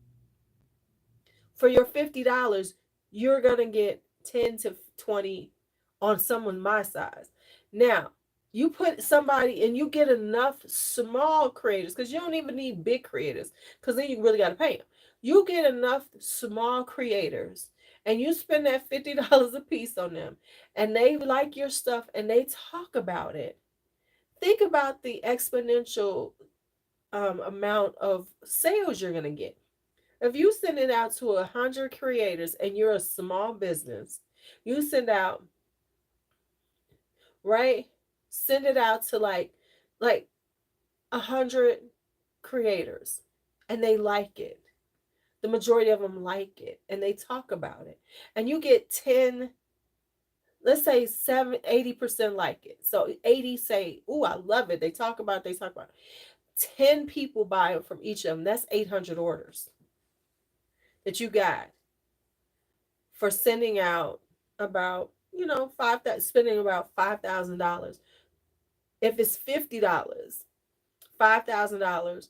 For your $50, you're going to get 10 to 20 on someone my size. Now, you put somebody and you get enough small creators because you don't even need big creators because then you really got to pay them. You get enough small creators and you spend that $50 a piece on them and they like your stuff and they talk about it. Think about the exponential amount of sales you're going to get. If you send it out to 100 creators and you're a small business, you send out, right? Send it out to like 100 creators and they like it. The majority of them like it and they talk about it. And you get 10, let's say 80% like it. So 80 say, "Ooh, I love it." They talk about it. 10 people buy it from each of them. That's 800 orders that you got for sending out about, spending about $5,000. If it's $50, $5,000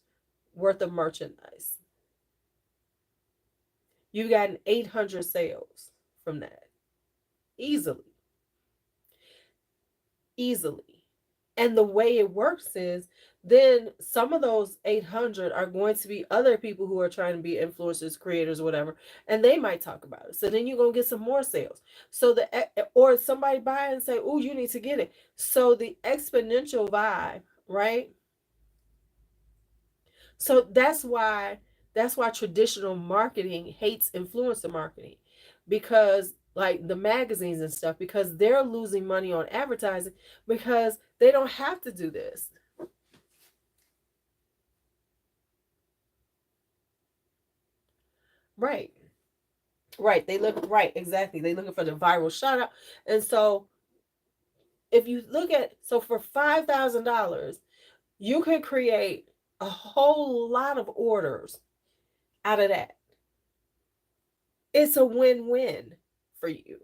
worth of merchandise. You got an 800 sales from that. Easily. Easily. And the way it works is then some of those 800 are going to be other people who are trying to be influencers, creators, whatever, and they might talk about it. So then you're going to get some more sales. So or somebody buy and say, "Oh, you need to get it." So the exponential vibe, right? So that's why traditional marketing hates influencer marketing, because like the magazines and stuff, because they're losing money on advertising because they don't have to do this. Right. Right. They look right, exactly. They looking for the viral shout out. And so if you look at, so for $5,000, you could create a whole lot of orders out of that. It's a win-win for you.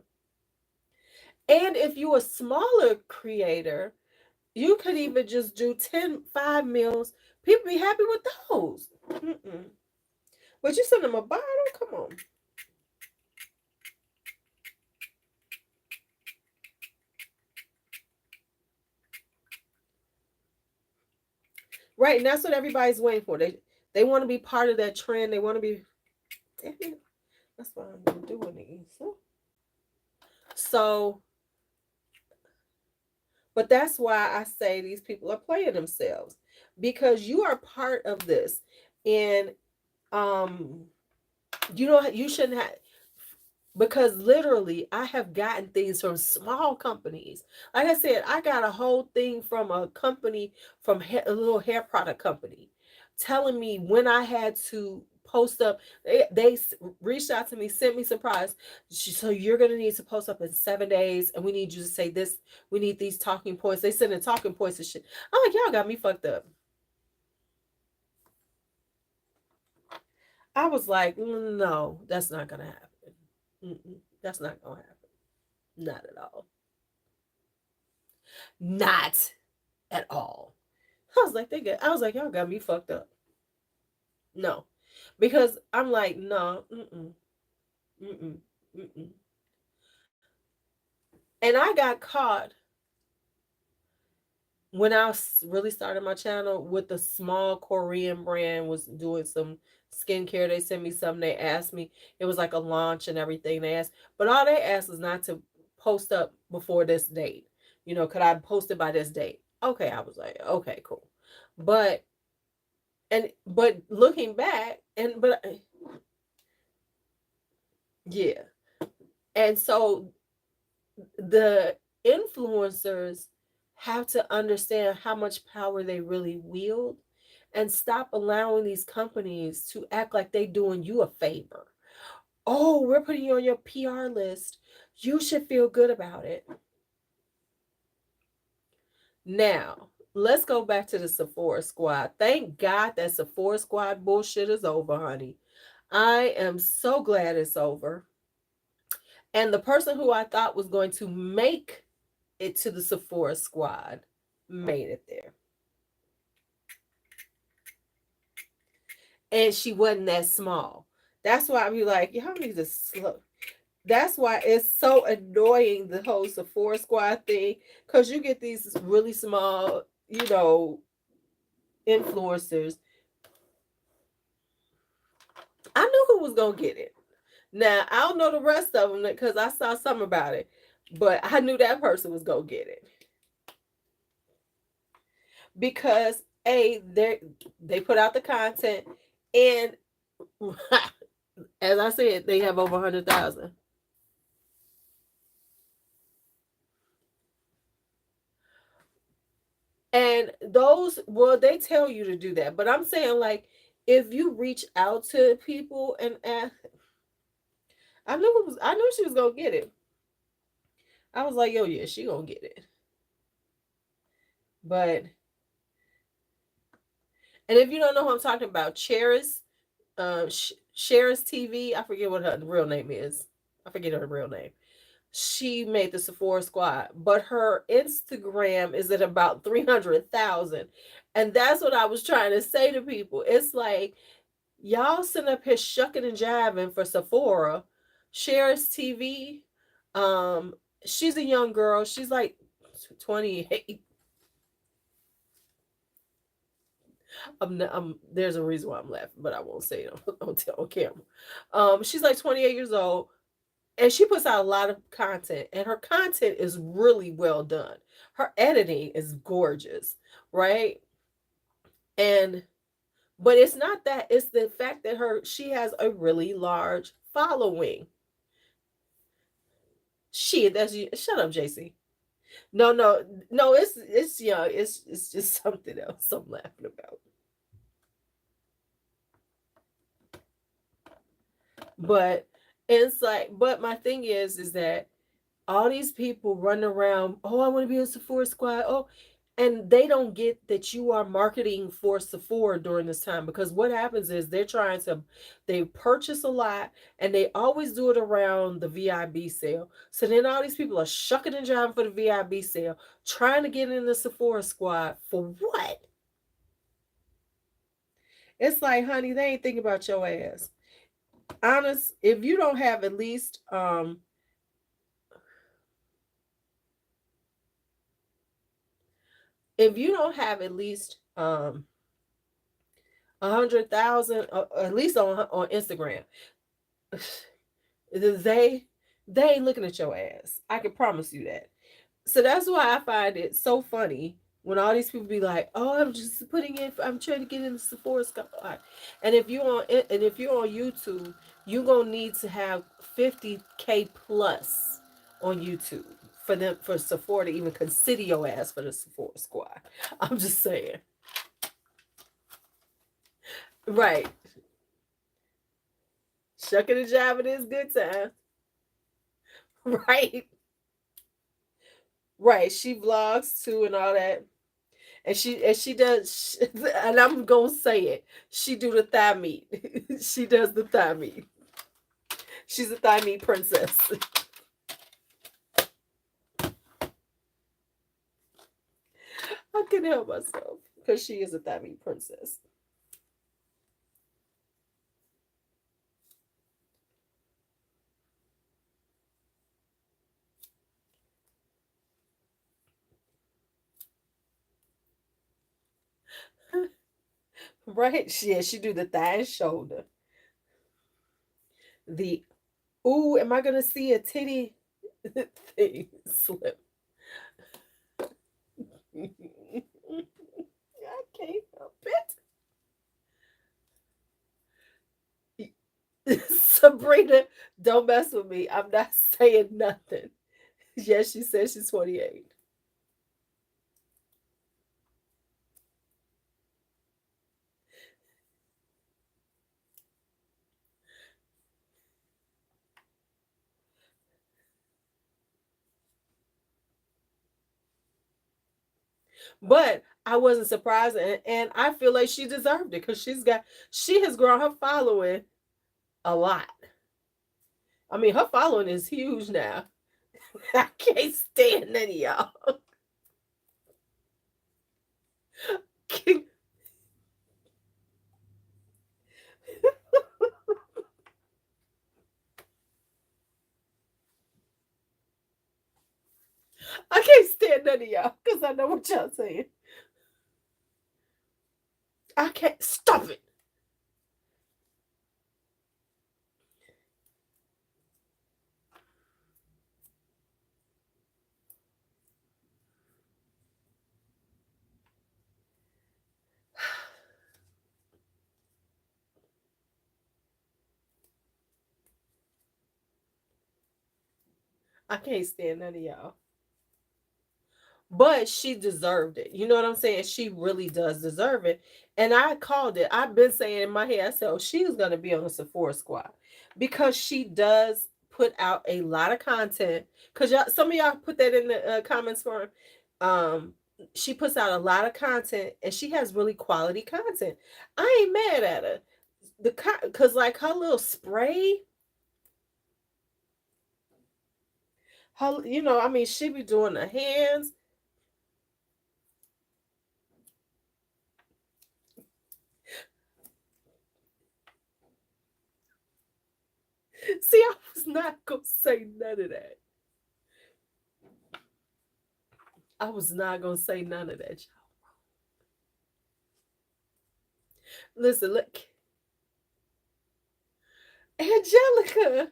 And if you're a smaller creator, you could even just do 5 meals. People be happy with those. Mm-mm. But you send them a bottle? Come on. Right, and that's what everybody's waiting for. They want to be part of that trend. They want to be. Damn it. That's why I'm doing these. So, but that's why I say these people are playing themselves, because you are part of this, and um, you shouldn't have, because literally I have gotten things from small companies. Like I said, I got a whole thing from a company, from a little hair product company, telling me when I had to post up. They reached out to me, sent me some products. So you're gonna need to post up in 7 days, and we need you to say this. We need these talking points. They send in talking points and shit. I'm like, y'all got me fucked up. I was like, no, that's not gonna happen. That's not gonna happen. Not at all. Not at all. I was like, y'all got me fucked up. No. Because I'm like, no, mm-mm, mm-mm. And I got caught when I really started my channel with the small Korean brand was doing some skincare. They sent me something. They asked me, it was like a launch and everything. They asked, but all they asked was not to post up before this date. Could I post it by this date? Okay, I was like, okay, cool. But but looking back, yeah. And so the influencers have to understand how much power they really wield, and stop allowing these companies to act like they doing you a favor. Oh, we're putting you on your PR list. You should feel good about it. Now, let's go back to the Sephora squad. Thank God that Sephora squad bullshit is over, honey. I am so glad it's over. And the person who I thought was going to make it to the Sephora squad made it there. And she wasn't that small. That's why I be like, y'all need to slow. That's why it's so annoying, the whole Sephora squad thing, because you get these really small, influencers. I knew who was gonna get it. Now I don't know the rest of them because I saw something about it, but I knew that person was gonna get it because they put out the content, and as I said, they have over 100,000. And those, well, they tell you to do that, but I'm saying, like, if you reach out to people and ask, I knew she was gonna get it. I was like, yo, yeah, she gonna get it. But and if you don't know who I'm talking about, Cheris TV, I forget what her real name is. I forget her real name. she made the Sephora squad, but her Instagram is at about 300,000. And that's what I was trying to say to people. It's like, y'all sitting up here shucking and jiving for Sephora. Shares TV. Um, she's a young girl. She's like 28. There's a reason why I'm laughing, but I won't say it on camera. She's like 28 years old, and she puts out a lot of content, and her content is really well done. Her editing is gorgeous, right? And but it's not that, it's the fact that she has a really large following. That's you. Shut up, JC. No, no, no. It's yeah. It's just something else I'm laughing about. But it's like, but my thing is that all these people run around, oh, I want to be a Sephora squad. Oh, and they don't get that you are marketing for Sephora during this time, because what happens is they purchase a lot, and they always do it around the VIB sale. So then all these people are shucking and jiving for the VIB sale, trying to get in the Sephora squad for what? It's like, honey, they ain't thinking about your ass. Honest, if you don't have at least if you don't have at least 100,000, at least on Instagram, they they ain't looking at your ass. I can promise you that. So that's why I find it so funny when all these people be like, "Oh, I'm just putting in. I'm trying to get in the Sephora spot." And if you're on YouTube, you're gonna need to have 50K plus on YouTube for Sephora to even consider your ass for the Sephora squad. I'm just saying, right? Shucking and jiving is good time, right? Right. She vlogs too and all that. And she does, and I'm gonna say it. She do the thigh meat. She does the thigh meat. She's a thigh meat princess. I can not help myself because she is a thigh meat princess. Right? Yeah, she do the thigh and shoulder. The ooh, am I gonna see a titty thing slip? I can't help it. Sabrina, don't mess with me. I'm not saying nothing. Yes, she says she's 28. But I wasn't surprised, and I feel like she deserved it because she has grown her following a lot. I mean, her following is huge now. I can't stand none of y'all. I can't stand none of y'all because I know what y'all saying. I can't stop it. I can't stand none of y'all. But she deserved it. You know what I'm saying? She really does deserve it. And I called it. I've been saying in my head, I said, oh, she's going to be on the Sephora squad because she does put out a lot of content. Because some of y'all put that in the comments for her. She puts out a lot of content and she has really quality content. I ain't mad at her. Because like her little spray, Her, you know, I mean, she be doing the hands. See, I was not gonna say none of that. I was not gonna say none of that. Listen, look, Angelica.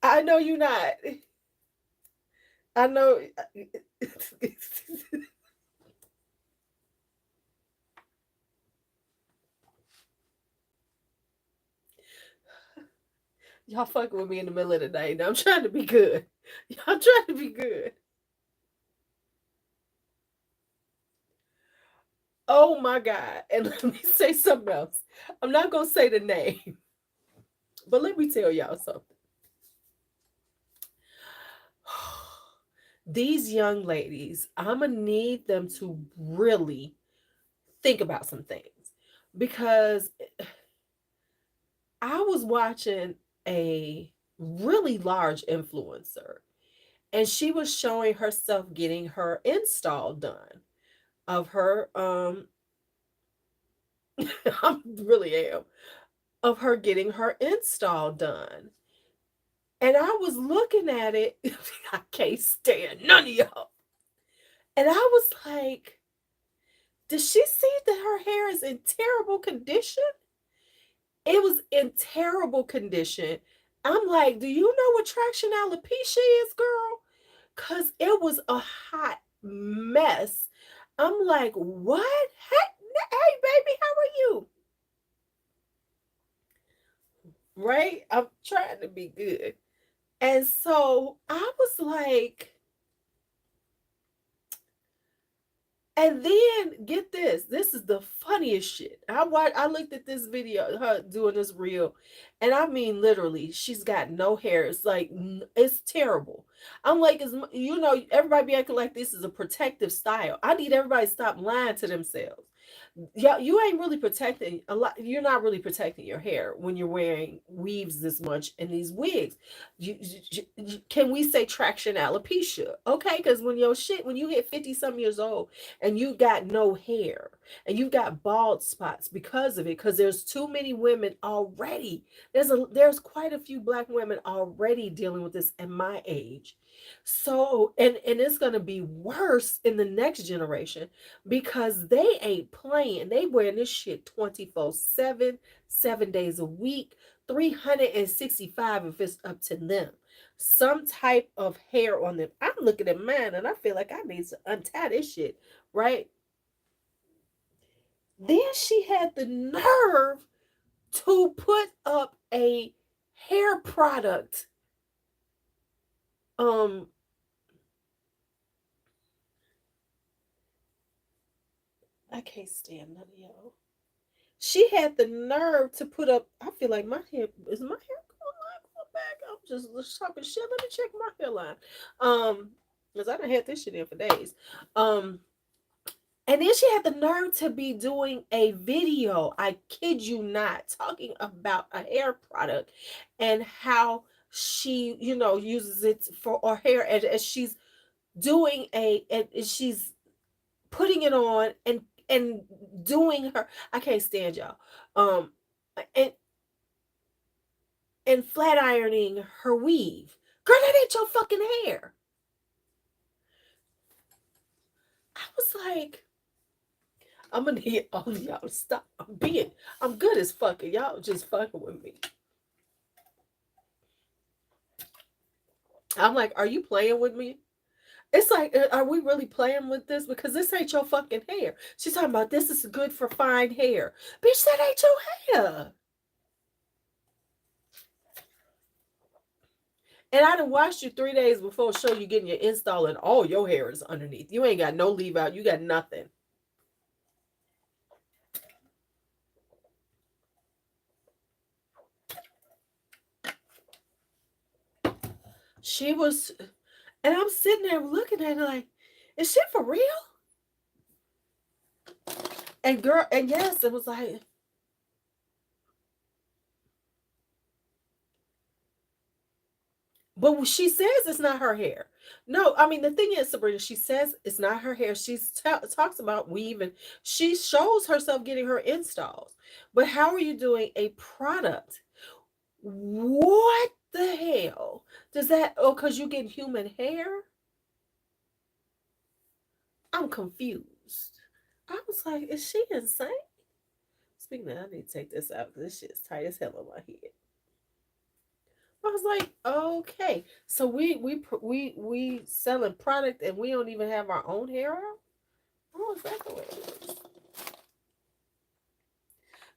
I know you're not. I know. Y'all fucking with me in the middle of the night. Now I'm trying to be good. Y'all trying to be good. Oh my God. And let me say something else. I'm not gonna say the name, but let me tell y'all something. These young ladies, I'm gonna need them to really think about some things because I was watching a really large influencer and she was showing herself getting her install done of her I really am of her getting her install done. And I was looking at it. I can't stand none of y'all. And I was like, does she see that her hair is in terrible condition? It was in terrible condition. I'm like, do you know what traction alopecia is, girl? Because it was a hot mess. I'm like, what? Hey, baby, how are you? Right? I'm trying to be good. And so I was like, and then get this. This is the funniest shit. I looked at this video, her doing this reel, and I mean literally, she's got no hair. It's like it's terrible. I'm like, you know, everybody be acting like this is a protective style. I need everybody to stop lying to themselves. Yeah, you ain't really protecting a lot. You're not really protecting your hair when you're wearing weaves this much and these wigs. Can we say traction alopecia? Okay, because when you hit 50 some years old and you got no hair and you got bald spots because of it, because there's too many women already. There's quite a few black women already dealing with this at my age. So and it's gonna be worse in the next generation because they ain't playing. They wearing this shit 24/7, 7 days a week, 365 if it's up to them. Some type of hair on them. I'm looking at mine and I feel like I need to untie this shit, right? Then she had the nerve to put up a hair product. Um, I can't stand none of y'all. She had the nerve to put up. I feel like my hair is my hair going back. I'm just talking shit. Let me check my hairline. Because I done had this shit in for days. Um, and then she had the nerve to be doing a video. I kid you not, talking about a hair product and how she, you know, uses it for her hair as she's doing and she's putting it on and doing her. I can't stand y'all. And and flat ironing her weave. Girl, that ain't your fucking hair. I was like, I'm gonna need all of y'all to stop. I'm good as fucking. Y'all just fucking with me. I'm like, are you playing with me? It's like, are we really playing with this? Because this ain't your fucking hair. She's talking about this is good for fine hair. Bitch, that ain't your hair. And I done watched you 3 days before show you getting your install and all your hair is underneath. You ain't got no leave out. You got nothing. She was, and I'm sitting there looking at her like, is she for real? And girl, and yes, it was like, But she says it's not her hair. No, I mean the thing is, Sabrina, she says it's not her hair. She talks about weave and she shows herself getting her installs. But how are you doing a product? What the hell does that? Oh, because you get human hair? I'm confused. I was like, is she insane? Speaking of, I need to take this out because this shit's tight as hell on my head. I was like, okay, so we selling product and we don't even have our own hair out. Oh, exactly what it is.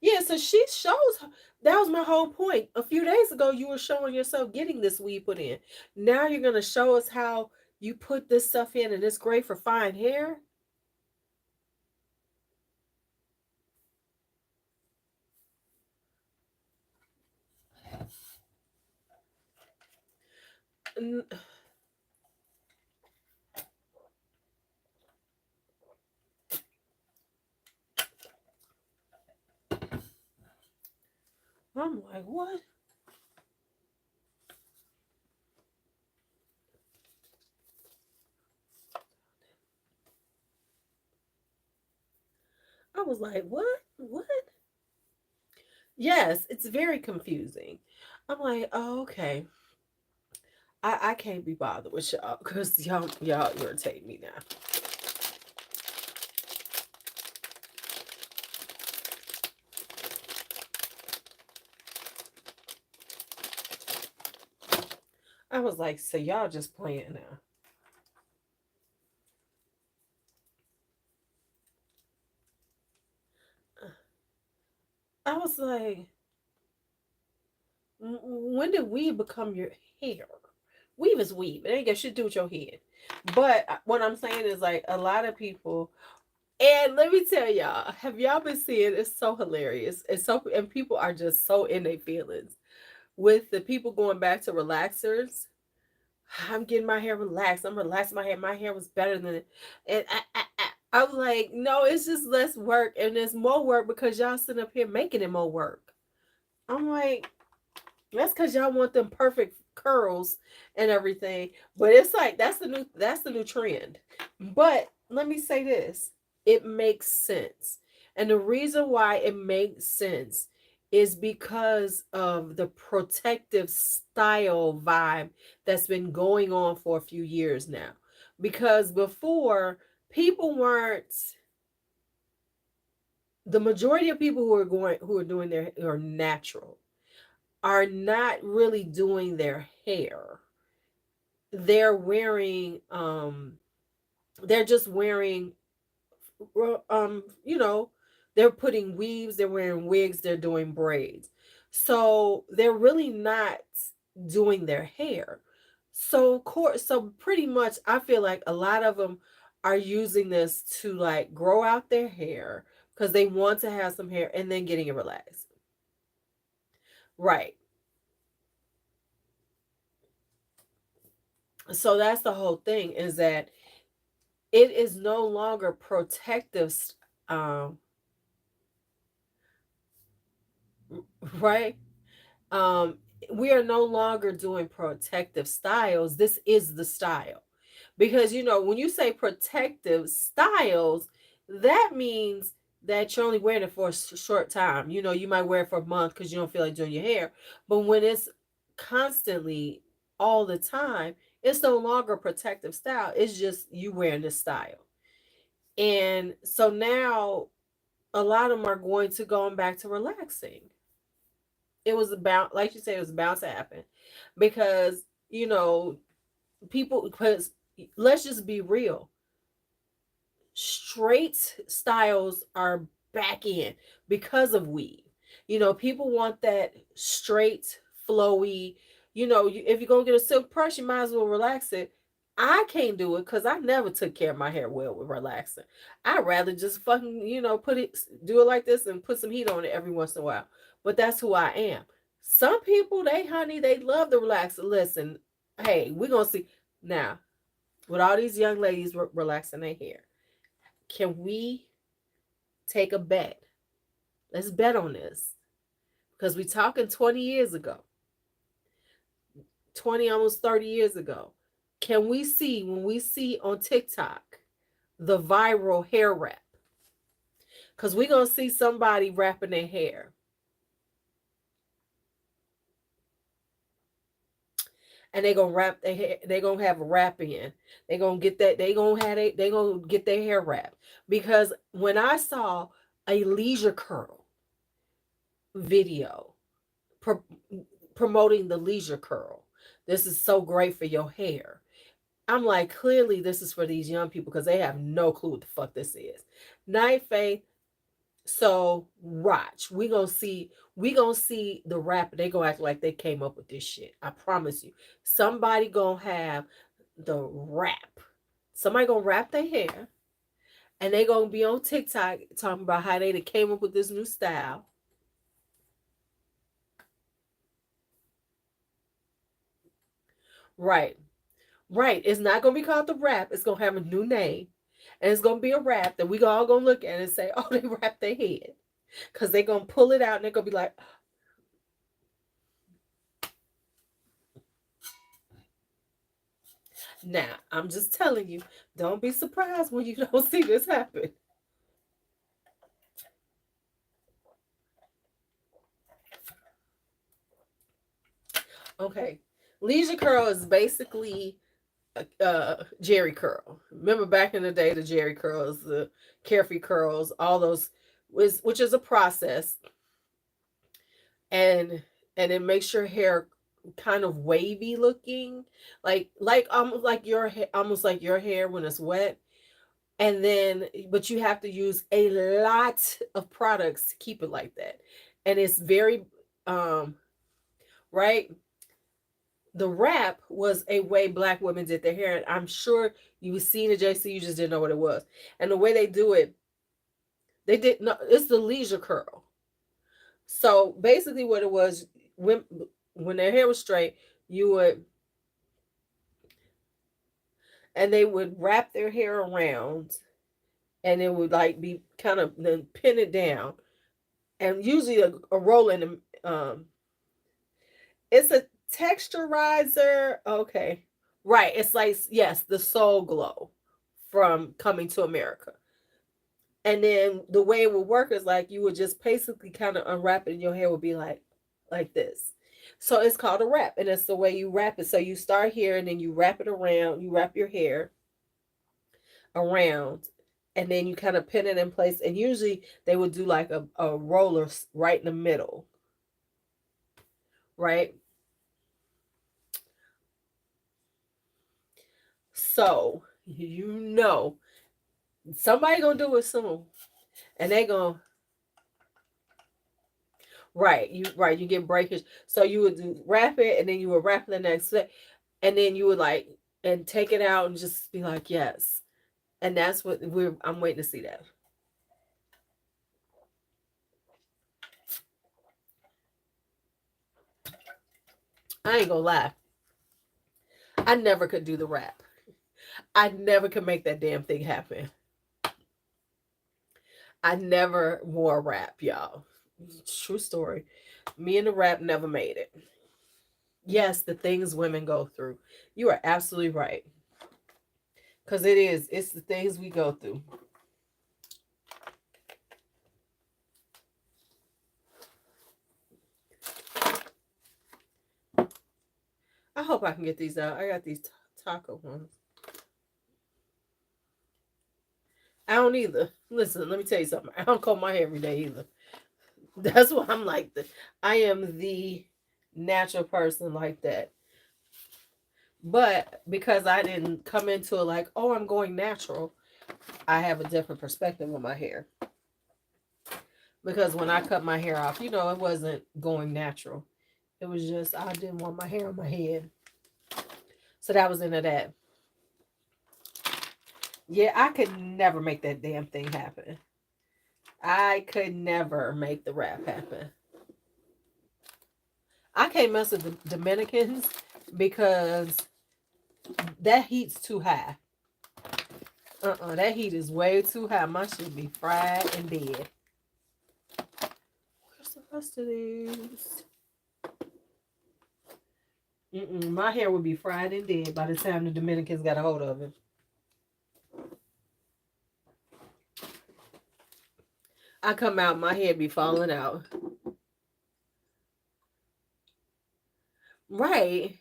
Yeah, so she shows. That was my whole point. A few days ago, you were showing yourself getting this weave put in. Now you're gonna show us how you put this stuff in, and it's great for fine hair. N- I'm like, what? I was like, what? What? Yes, it's very confusing. I'm like, oh, okay. I can't be bothered with y'all because y'all irritate me now. I was like, so y'all just playing now. I was like, when did weave become your hair? Weave is weave. It ain't got shit to do with your head. But what I'm saying is like a lot of people, and let me tell y'all, have y'all been seeing? It's so hilarious. It's so, and people are just so in their feelings with the people going back to relaxers. I'm getting my hair relaxed. I'm relaxing my hair. My hair was better than it. And I was like, no, it's just less work. And there's more work because y'all sitting up here making it more work. I'm like, that's because y'all want them perfect curls and everything. But it's like that's the new trend. But let me say this. It makes sense. And the reason why it makes sense is because of the protective style vibe that's been going on for a few years now. Because before, people weren't, the majority of people who are doing their, who are natural, are not really doing their hair. They're wearing they're just wearing you know, they're putting weaves, they're wearing wigs, they're doing braids. So they're really not doing their hair. So course, so pretty much I feel like a lot of them are using this to like grow out their hair because they want to have some hair and then getting it relaxed. Right. So that's the whole thing, is that it is no longer protective, um right. um we are no longer doing protective styles. This is the style, because when you say protective styles, that means that you're only wearing it for a short time. You might wear it for a month because you don't feel like doing your hair. But when it's constantly, all the time, it's no longer protective style. It's just you wearing the style. And so now a lot of them are going to going back to relaxing. It was about, like you said, it was about to happen because, people, because let's just be real, straight styles are back in because of weave. People want that straight, flowy. If you're gonna get a silk press, you might as well relax it. I can't do it because I never took care of my hair well with relaxing. I'd rather just fucking, do it like this and put some heat on it every once in a while. But that's who I am. Some people, they love the relaxer. Listen, hey, we're gonna see now with all these young ladies relaxing their hair. Can we take a bet? Let's bet on this because we talking 20 years ago. 20, almost 30 years ago. Can we see, when we see on TikTok, the viral hair wrap? Because we're going to see somebody wrapping their hair. And they're gonna wrap their hair, they're gonna have a wrap in. They're gonna get that, they gonna get their hair wrapped. Because when I saw a leisure curl video pro- promoting the leisure curl, this is so great for your hair. I'm like, clearly this is for these young people because they have no clue what the fuck this is. Night Faith. So watch, we gonna see the rap. They gonna act like they came up with this shit. I promise you. Somebody gonna have the rap. Somebody gonna wrap their hair, and they gonna be on TikTok talking about how they came up with this new style. Right, right. It's not gonna be called the rap. It's gonna have a new name, and it's gonna be a rap that we all gonna look at and say, "Oh, they wrapped their head," because they gonna pull it out and they're gonna be like, "Now, I'm just telling you, don't be surprised when you don't see this happen." Okay, leisure curl is basically Jerry curl. Remember back in the day, the Jerry curls, the carefree curls, all those, which is a process, and it makes your hair kind of wavy looking, like almost like almost like your hair when it's wet. And then, but you have to use a lot of products to keep it like that, and it's very um right. The wrap was a way black women did their hair, and I'm sure you was seeing it, JC, you just didn't know what it was. And the way they do it, they did no, it's the leisure curl. So basically what it was, when their hair was straight, you would, and they would wrap their hair around, and it would like be kind of then pin it down, and usually a roll in the it's a texturizer. Okay. Right. It's like, yes, the Soul Glow from Coming to America. And then the way it would work is like you would just basically kind of unwrap it and your hair would be like this. So it's called a wrap, and it's the way you wrap it. So you start here and then you wrap it around, you wrap your hair around, and then you kind of pin it in place. And usually they would do like a roller right in the middle, right? So you know somebody gonna do it soon, and they gonna, right, you get breakage. So you would do wrap it, and then you would wrap it the next day, and then you would like and take it out and just be like, yes. And that's what I'm waiting to see that. I ain't gonna lie, I never could do the wrap. I never could make that damn thing happen. I never wore a wrap, y'all. True story. Me and the wrap never made it. Yes, the things women go through. You are absolutely right. Because it's the things we go through. I hope I can get these out. I got these taco ones. I don't either. Listen, let me tell you something. I don't comb my hair every day either. That's why I'm like the. I am the natural person like that. But because I didn't come into it like, oh, I'm going natural, I have a different perspective on my hair. Because when I cut my hair off, it wasn't going natural. It was just I didn't want my hair on my head. So that was into that. Yeah, I could never make that damn thing happen. I could never make the rap happen. I can't mess with the Dominicans because that heat's too high. That heat is way too high. My shit be fried and dead. Where's the rest of these? My hair would be fried and dead by the time the Dominicans got a hold of it. I come out, my hair be falling out. Right.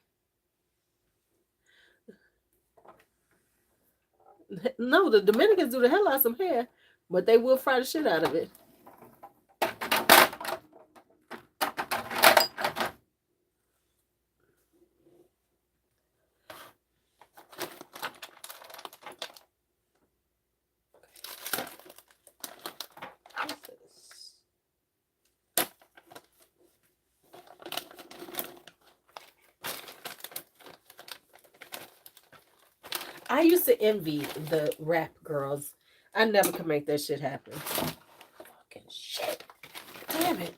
No, the Dominicans do the hell out of some hair, but they will fry the shit out of it. I used to envy the rap girls. I never could make that shit happen. Fucking shit. Damn it.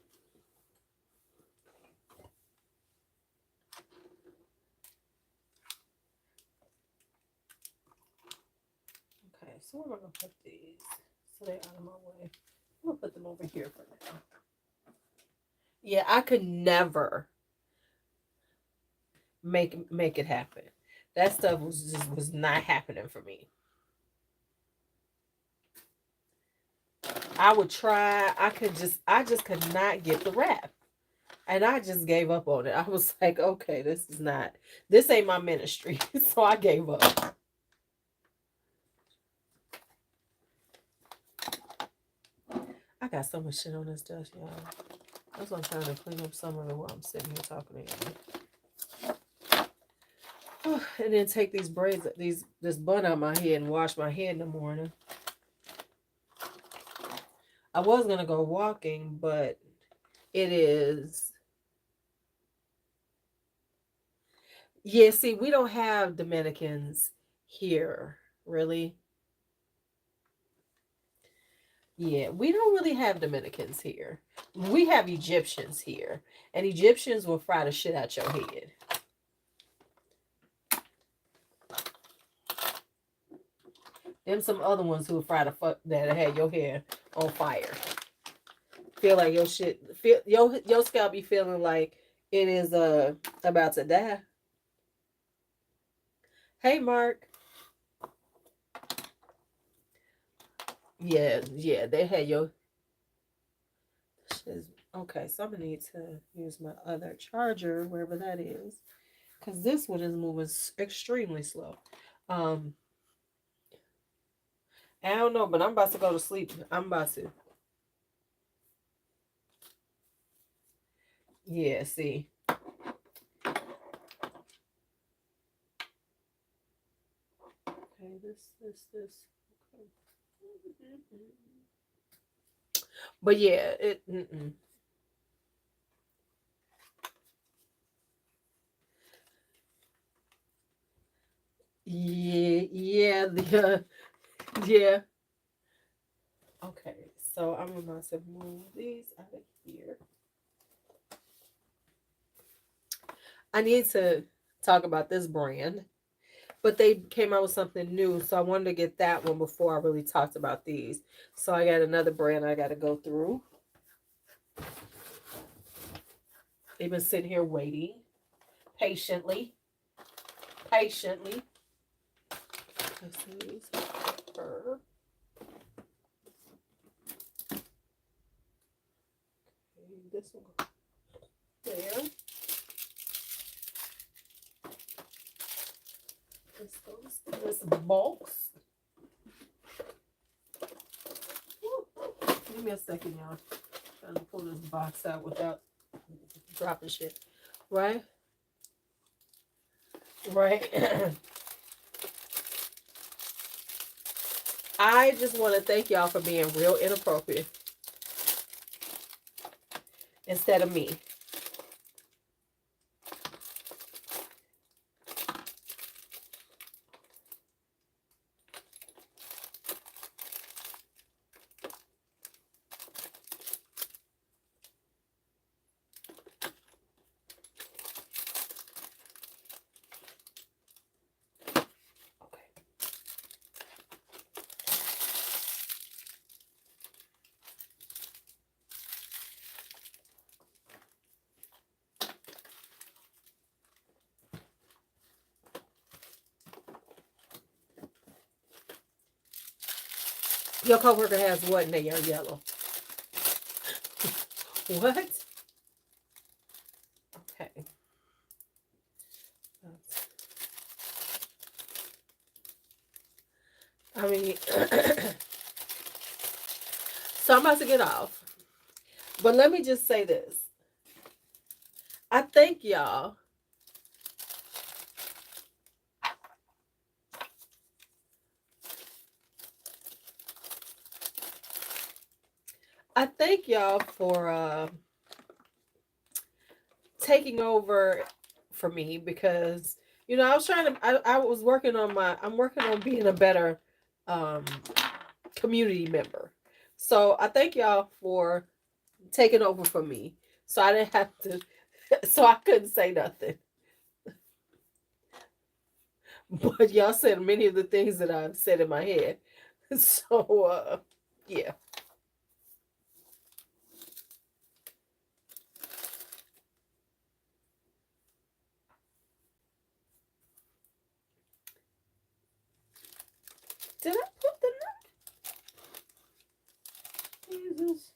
Okay, so where am I gonna put these? So they're out of my way. I'm gonna put them over here for now. Yeah, I could never make it happen. That stuff was not happening for me. I would try. I just could not get the rap. And I just gave up on it. I was like, okay, this ain't my ministry. So I gave up. I got so much shit on this desk, y'all. That's why I'm trying to clean up some of it while I'm sitting here talking to you. And then take these braids, this bun out my head and wash my head in the morning. I was gonna go walking, but it is. Yeah, see, we don't have Dominicans here, really. Yeah, we don't really have Dominicans here. We have Egyptians here, and Egyptians will fry the shit out your head. Them some other ones who will fry the fuck that had your hair on fire. Feel like your shit, feel your scalp be feeling like it is about to die. Hey, Mark. Yeah, yeah, they had your. Okay, so I'm gonna need to use my other charger wherever that is, because this one is moving extremely slow. Um, I don't know, but I'm about to go to sleep. I'm about to. Yeah, see. Okay, this. Okay. But yeah, it. Mm-mm. Yeah, yeah, yeah. Okay, so I'm about to move these out of here. I need to talk about this brand, but they came out with something new, so I wanted to get that one before I really talked about these. So I got another brand I got to go through. They've been sitting here waiting patiently, patiently. These her. Okay, this one there. This goes in this box. Give me a second, y'all. Trying to pull this box out without dropping shit. Right? Right. I just want to thank y'all for being real inappropriate instead of me. Your coworker has what and they are yellow? What? Okay. I mean, so I'm about to get off. But let me just say this. I thank y'all. I thank y'all for taking over for me because I was trying to I was working on I'm working on being a better um community member. So I thank y'all for taking over for me. So I didn't have to so I couldn't say nothing. But y'all said many of the things that I've said in my head. So yeah. Did I put the Jesus?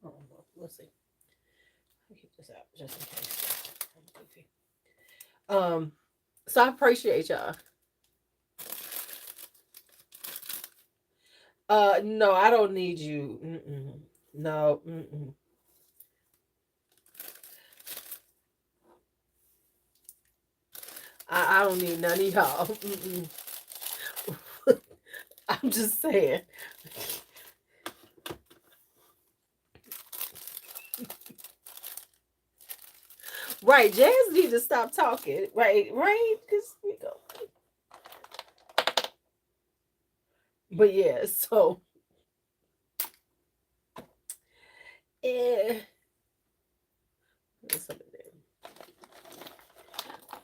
Oh no, let's see. I'll keep this out just in case. I'm goofy. So I appreciate y'all. No, I don't need you. Mm-mm. No, mm-mm. I don't need none of y'all. Mm-mm. I'm just saying. Right, Jazz need to stop talking. Right, right. Cause we go. But yeah, so eh,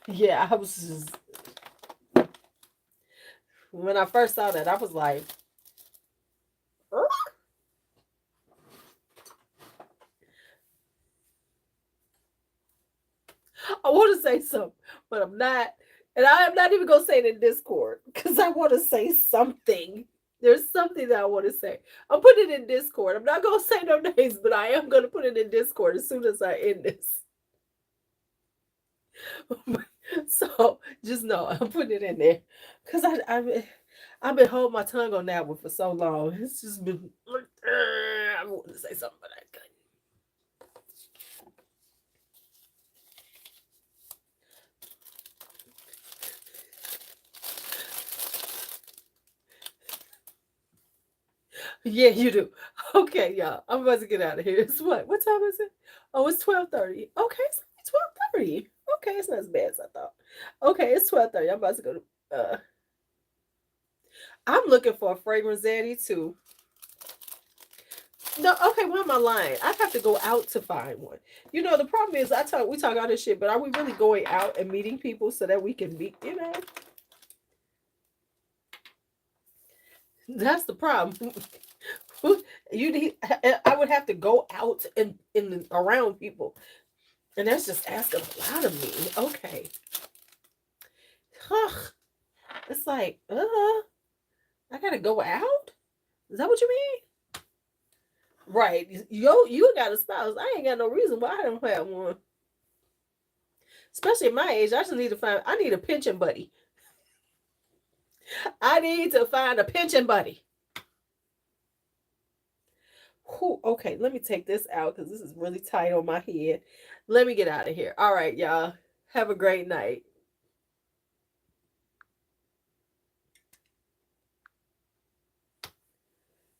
yeah, I was just when I first saw that, I was like, I want to say something, but I'm not. And I am not even going to say it in Discord because I want to say something. There's something that I want to say. I'll put it in Discord. I'm not going to say no names, but I am going to put it in Discord as soon as I end this. So just know I'm putting it in there because I've been holding my tongue on that one for so long. It's just been I want to say something, but I couldn't. Yeah, you do. Okay, y'all. I'm about to get out of here. It's what? What time is it? Oh, it's 12:30. Okay, it's 12:30. Okay, it's not as bad as I thought. Okay, it's 12:30. I'm about to go to I'm looking for a fragrance zaddy too. No, okay, why am I lying? I have to go out to find one. The problem is we talk all this shit, but are we really going out and meeting people so that we can meet? That's the problem. You need I would have to go out and in around people. And that's just asking a lot of me. Okay. Huh. It's like, I gotta go out? Is that what you mean? Right. You got a spouse. I ain't got no reason why I don't have one. Especially at my age, I need a pension buddy. I need to find a pension buddy. Whew, okay, let me take this out because this is really tight on my head. Let me get out of here. All right, y'all. Have a great night.